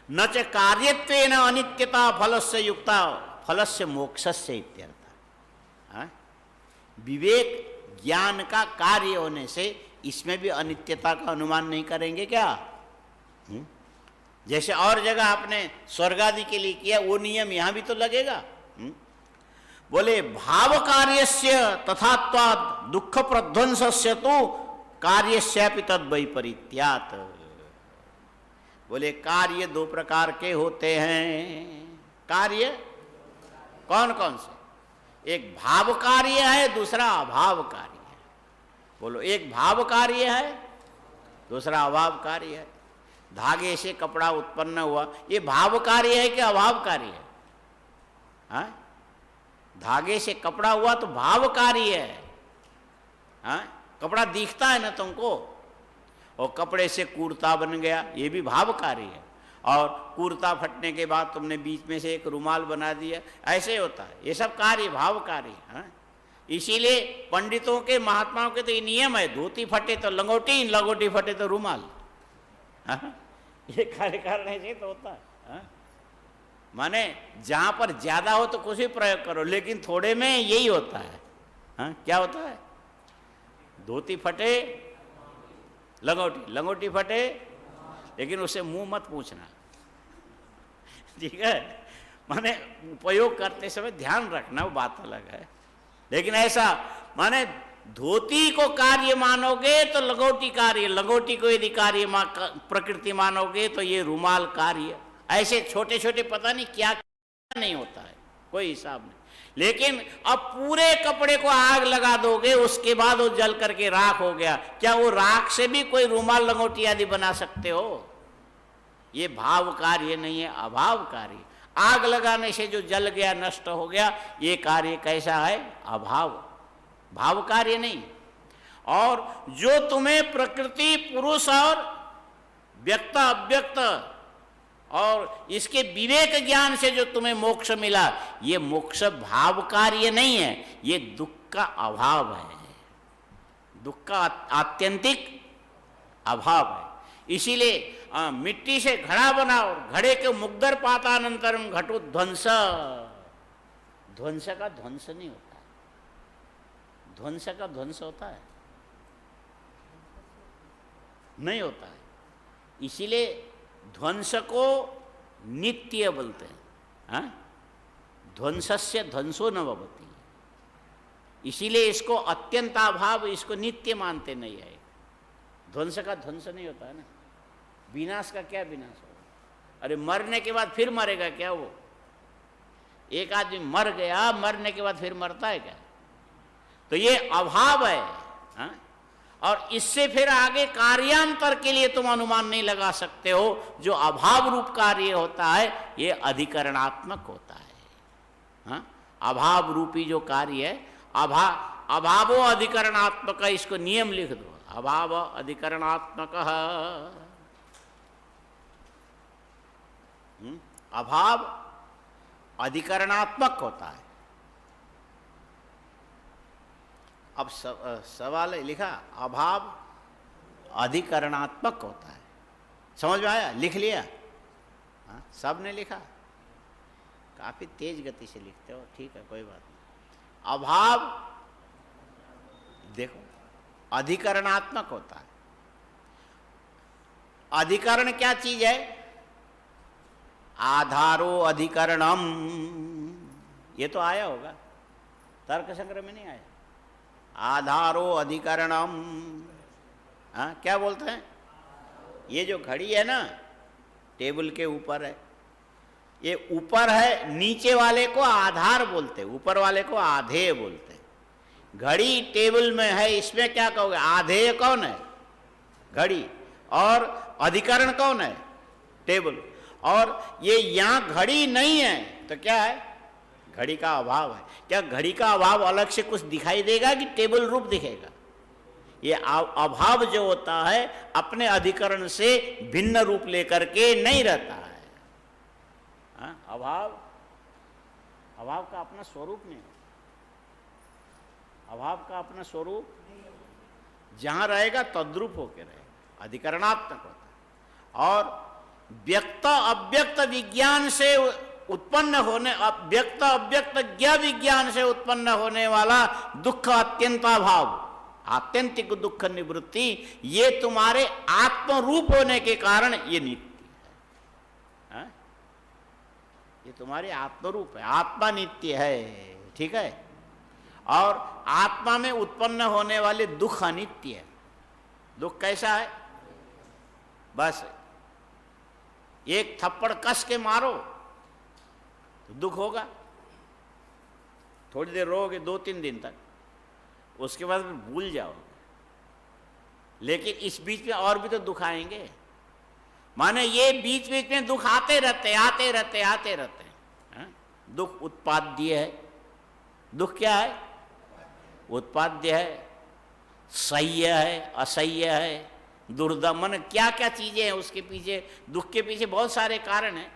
न च कार्यत्वेन अनित्यता फलस्य युक्ता फलस्य मोक्षस्य इत्यर्थ। विवेक ज्ञान का कार्य होने से इसमें भी अनित्यता का अनुमान नहीं करेंगे क्या? जैसे और जगह आपने स्वर्ग आदि के लिए किया, वो नियम यहां भी तो लगेगा। बोले भाव कार्यस्य तथात्वात् दुख प्रध्वंसस्य तो कार्यस्यापि तद् वैपरीत्यात्। बोले कार्य दो प्रकार के होते हैं। कार्य कौन कौन से? एक भाव कार्य है, दूसरा अभाव कार्य है। बोलो, एक भाव कार्य है, दूसरा अभाव कार्य है। धागे से कपड़ा उत्पन्न हुआ, ये भाव कार्य है कि अभाव कार्य है? हाँ? धागे से कपड़ा हुआ तो भाव कार्य है। हाँ? कपड़ा दिखता है ना तुमको, और कपड़े से कुर्ता बन गया, ये भी भाव कार्य है। और कुर्ता फटने के बाद तुमने बीच में से एक रुमाल बना दिया, ऐसे होता है। ये सब कार्य भाव कार्य है। इसीलिए पंडितों के, महात्माओं के तो ये नियम है, धोती फटे तो लंगोटी, लंगोटी फटे तो रुमाल। ये कार्य कारण ऐसे तो होता है। माने जहां पर ज्यादा हो तो कुछ भी प्रयोग करो, लेकिन थोड़े में यही होता है। क्या होता है? धोती फटे लंगोटी, लंगोटी फटे, लेकिन उसे मुंह मत पूछना। ठीक है? माने उपयोग करते समय ध्यान रखना, वो बात अलग है। लेकिन ऐसा माने धोती को कार्य मानोगे तो लंगोटी कार्य, लंगोटी को यदि कार्य प्रकृति मानोगे तो ये रुमाल कार्य। ऐसे छोटे छोटे पता नहीं क्या नहीं होता है, कोई हिसाब नहीं। लेकिन अब पूरे कपड़े को आग लगा दोगे, उसके बाद वो जल करके राख हो गया, क्या वो राख से भी कोई रुमाल लंगोटी आदि बना सकते हो? ये भाव कार्य नहीं है, अभाव कार्य। आग लगाने से जो जल गया, नष्ट हो गया, ये कार्य कैसा है? अभाव, भाव कार्य नहीं। और जो तुम्हें प्रकृति, पुरुष और व्यक्त अव्यक्त और इसके विवेक ज्ञान से जो तुम्हें मोक्ष मिला, ये मोक्ष भाव कार्य नहीं है, ये दुख का अभाव है, दुख का आत्यंतिक अभाव है। इसीलिए मिट्टी से घड़ा बनाओ, घड़े के मुग्धर पातानंतरम घटो ध्वंस। ध्वंस का ध्वंस नहीं होता, ध्वंस का ध्वंस होता है? नहीं होता है। इसीलिए ध्वंस को नित्य बोलते हैं। ध्वंसस्य ध्वंसो न भवति। इसीलिए इसको अत्यंताभाव, इसको नित्य मानते नहीं है। ध्वंस का ध्वंस नहीं होता है ना। विनाश का क्या विनाश होगा? अरे मरने के बाद फिर मरेगा क्या वो? एक आदमी मर गया, मरने के बाद फिर मरता है क्या? तो ये अभाव है। और इससे फिर आगे कार्यांतर के लिए तुम अनुमान नहीं लगा सकते हो। जो अभाव रूप कार्य होता है ये अधिकरणात्मक होता है। हाँ? अभाव रूपी जो कार्य है, अभावो अधिकरणात्मक, इसको नियम लिख दो, अभाव अधिकरणात्मक। अभाव अधिकरणात्मक होता है। अब सवाल है लिखा, अभाव अधिकरणात्मक होता है। समझ में आया? लिख लिया? हाँ, सब ने लिखा? काफी तेज गति से लिखते हो, ठीक है, कोई बात नहीं। अभाव देखो अधिकरणात्मक होता है। अधिकरण क्या चीज है? आधारो अधिकरणम, ये तो आया होगा, तर्क संग्रह में नहीं आया? आधारो अधिकरणम। हाँ, क्या बोलते हैं? ये जो घड़ी है ना, टेबल के ऊपर है, ये ऊपर है, नीचे वाले को आधार बोलते, ऊपर वाले को आधेय बोलते। घड़ी टेबल में है, इसमें क्या कहोगे? आधेय कौन है? घड़ी। और अधिकरण कौन है? टेबल। और ये यहां घड़ी नहीं है तो क्या है? घड़ी का अभाव है। क्या घड़ी का अभाव अलग से कुछ दिखाई देगा कि टेबल रूप दिखेगा? ये अभाव जो होता है अपने अधिकरण से भिन्न रूप लेकर के नहीं रहता है। हाँ? अभाव का अपना स्वरूप नहीं, अभाव का अपना स्वरूप जहां रहेगा तद्रूप होकर रहेगा, अधिकरणात्मक होता है। और व्यक्त अव्यक्त विज्ञान से उत्पन्न होने, व्यक्त अव्यक्त ज्ञ विज्ञान से उत्पन्न होने वाला दुख अत्यंताभाव, आत्यंतिक दुख निवृत्ति, ये तुम्हारे आत्मरूप होने के कारण ये नित्य है। ये तुम्हारे आत्मरूप है, आत्मा नित्य है, ठीक है। और आत्मा में उत्पन्न होने वाले दुख अनित्य है। दुख कैसा है? बस एक थप्पड़ कस के मारो तो दुख होगा, थोड़ी देर रोगे, 2-3 दिन तक, उसके बाद फिर भूल जाओगे। लेकिन इस बीच में और भी तो दुख आएंगे, माने ये बीच बीच में दुख आते रहते हैं। दुख उत्पाद्य है। दुख क्या है? उत्पाद्य है, सह्य है, असह्य है, दुर्दमन, क्या क्या चीजें हैं उसके पीछे। दुख के पीछे बहुत सारे कारण हैं।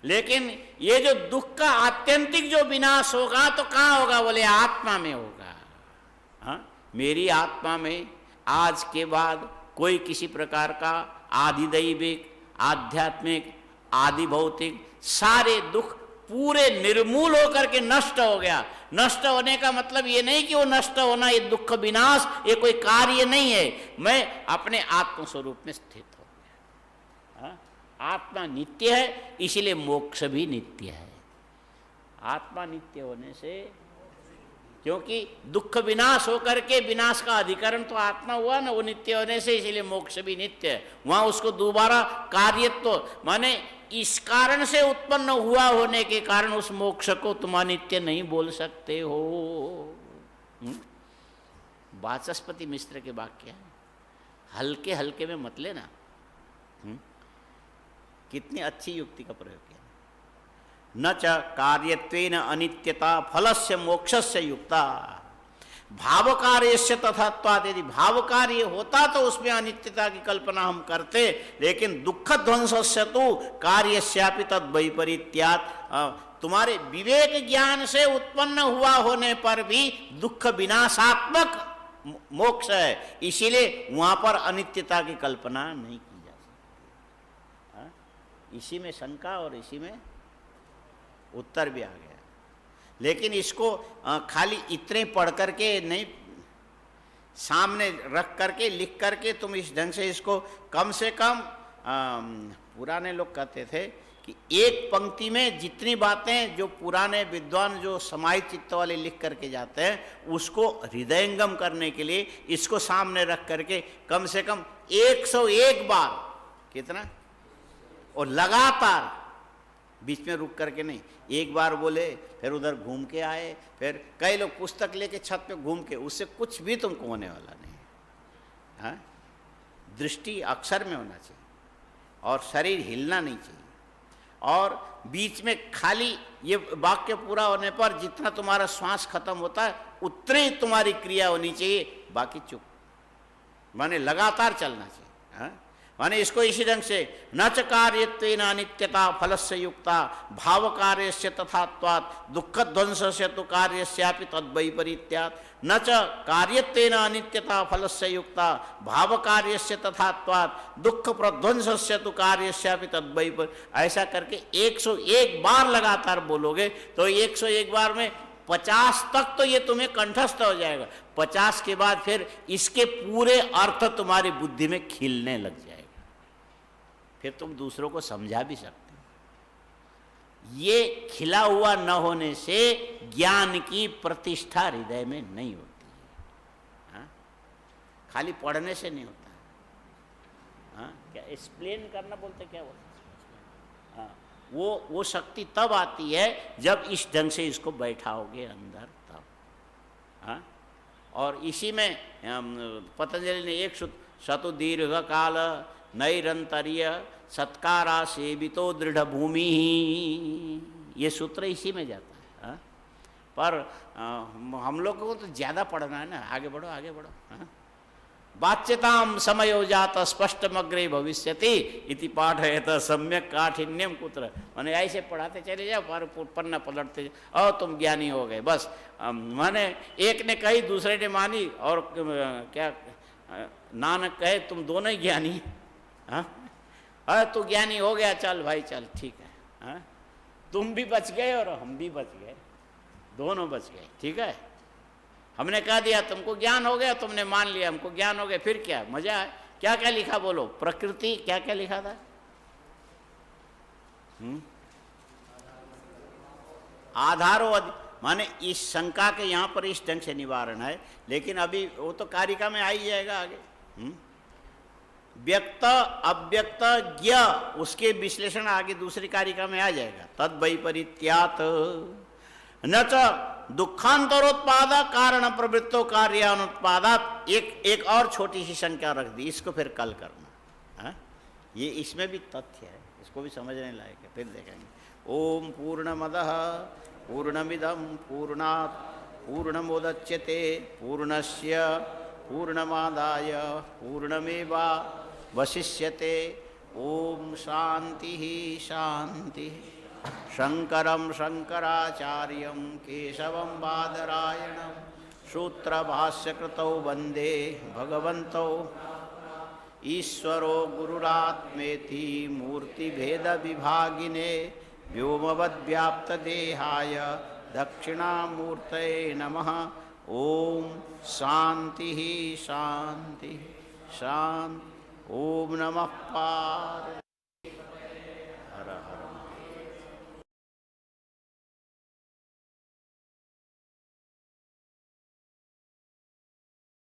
लेकिन ये जो दुख का आत्यंतिक जो विनाश होगा तो कहाँ होगा? बोले आत्मा में होगा। हाँ? मेरी आत्मा में आज के बाद कोई किसी प्रकार का आधिदैविक, आध्यात्मिक, आदि भौतिक सारे दुख पूरे निर्मूल होकर के नष्ट हो गया। नष्ट होने का मतलब ये नहीं कि वो नष्ट होना, ये दुख विनाश ये कोई कार्य नहीं है। मैं अपने आत्म स्वरूप में स्थित हो गया। हाँ? आत्मा नित्य है, इसीलिए मोक्ष भी नित्य है। आत्मा नित्य होने से, क्योंकि दुख विनाश होकर के विनाश का अधिकरण तो आत्मा हुआ ना, वो नित्य होने से इसीलिए मोक्ष भी नित्य है। वहां उसको दोबारा कार्यत्व, माने इस कारण से उत्पन्न हुआ होने के कारण उस मोक्ष को तुम अनित्य नहीं बोल सकते हो। वाचस्पति मिश्र के वाक्य है, हल्के हल्के में मत लेना। कितनी अच्छी युक्ति का प्रयोग किया। न च कार्यत्वेन अनित्यता फलस्य मोक्षस्य युक्ता भाव कार्यस्य तथात्वात्। यदि भाव कार्य होता तो उसमें अनित्यता की कल्पना हम करते, लेकिन दुख ध्वंसस्य तो कार्यस्यापि तद वैपरीत्यात्। तुम्हारे विवेक ज्ञान से उत्पन्न हुआ होने पर भी दुख विनाशात्मक मोक्ष है, इसीलिए वहां पर अनित्यता की कल्पना नहीं की जा सकती। इसी में शंका और इसी में उत्तर भी आ गया। लेकिन इसको खाली इतने पढ़ करके नहीं, सामने रख करके लिख करके तुम इस ढंग से इसको कम से कम, पुराने लोग कहते थे कि एक पंक्ति में जितनी बातें जो पुराने विद्वान जो समाहित चित्त वाले लिख करके जाते हैं, उसको हृदयंगम करने के लिए इसको सामने रख करके कम से कम 101 बार, कितना, और लगातार, बीच में रुक करके नहीं, एक बार बोले फिर उधर घूम के आए, फिर कई लोग पुस्तक लेके छत पे घूम के, उससे कुछ भी तुमको होने वाला नहीं। हाँ, दृष्टि अक्षर में होना चाहिए और शरीर हिलना नहीं चाहिए, और बीच में खाली ये वाक्य पूरा होने पर जितना तुम्हारा श्वास खत्म होता है उतनी तुम्हारी क्रिया होनी चाहिए, बाकी चुप, माने लगातार चलना चाहिए। हाँ? माने इसको इसी ढंग से न च कार्यत्वेन अनित्यता फलस्य युक्ता भाव कार्यस्य तथात्वात् दुःख ध्वंसस्य तो कार्यस्यापि तद्वैपरीत्यात् न च कार्यत्वेन अनित्यता फलस्य युक्ता भाव कार्यस्य तथात्वात् दुःख प्रध्वंसस्य तो कार्यस्यापि तद्वैपर। ऐसा करके 101 बार लगातार बोलोगे तो 101 बार में 50 तक तो ये तुम्हें कंठस्थ हो जाएगा। 50 के बाद फिर इसके पूरे अर्थ तुम्हारी बुद्धि में खिलने लग जाएगा, फिर तुम दूसरों को समझा भी सकते हो। ये खिला हुआ न होने से ज्ञान की प्रतिष्ठा हृदय में नहीं होती है। हाँ? खाली पढ़ने से नहीं होता। हाँ? क्या एक्सप्लेन करना बोलते, क्या बोलते? हाँ, वो शक्ति तब आती है जब इस ढंग से इसको बैठाओगे अंदर तब। हाँ? और इसी में पतंजलि ने एक सतु दीर्घ काल नैरंतर्य सत्कारा सेवितो दृढ़ भूमि, ये सूत्र इसी में जाता है। हाँ? पर हम लोग को तो ज़्यादा पढ़ना है ना, आगे बढ़ो आगे बढ़ो। हाँ? बाच्यताम समयो जात स्पष्टमग्रे भविष्यति इति पाठयत सम्यक काठिन्यम कुत्र। माने ऐसे पढ़ाते चले जाओ, पर पन्ना पलटते जाओ और तुम ज्ञानी हो गए बस। माने एक ने कही दूसरे ने मानी, और क्या नानक कहे तुम दोनों ही ज्ञानी। हाँ, तू ज्ञानी हो गया, चल भाई चल ठीक है। हाँ? तुम भी बच गए और हम भी बच गए, दोनों बच गए। ठीक है, हमने कह दिया तुमको ज्ञान हो गया, तुमने मान लिया हमको ज्ञान हो गया, फिर क्या मजा है? क्या क्या लिखा बोलो? प्रकृति क्या क्या लिखा था? आधारो माने इस शंका के यहाँ पर इस ढंग से निवारण है, लेकिन अभी वो तो कारिका में आ ही जाएगा आगे। व्यक्त अव्यक्त ज्ञ, उसके विश्लेषण आगे दूसरी कारिका में आ जाएगा। तद वैपरीत्यात् न च दुखांतरोत्पाद कारण प्रवृत्तो कार्यानुत्पादात। एक और छोटी सी संख्या रख दी, इसको फिर कल करना। हाँ? ये इसमें भी तथ्य है, इसको भी समझने लायक है, फिर देखेंगे। ओम पूर्णमदः पूर्णमिदं पूर्णात् पूर्णमुदच्यते पूर्णस्य पूर्णमादाय पूर्णमेवावशिष्यते। ओम शांति शांति। शंकरं शंकराचार्यं केशवं बादरायणं सूत्रभाष्यकृतौ वन्दे भगवन्तौ ईश्वरो गुरुरात्मेति मूर्तिभेदविभागिने व्योमवद्व्याप्तदेहाय दक्षिणामूर्तये नमः। ओम शांति शांति शांति। ओम नमः पार्वती।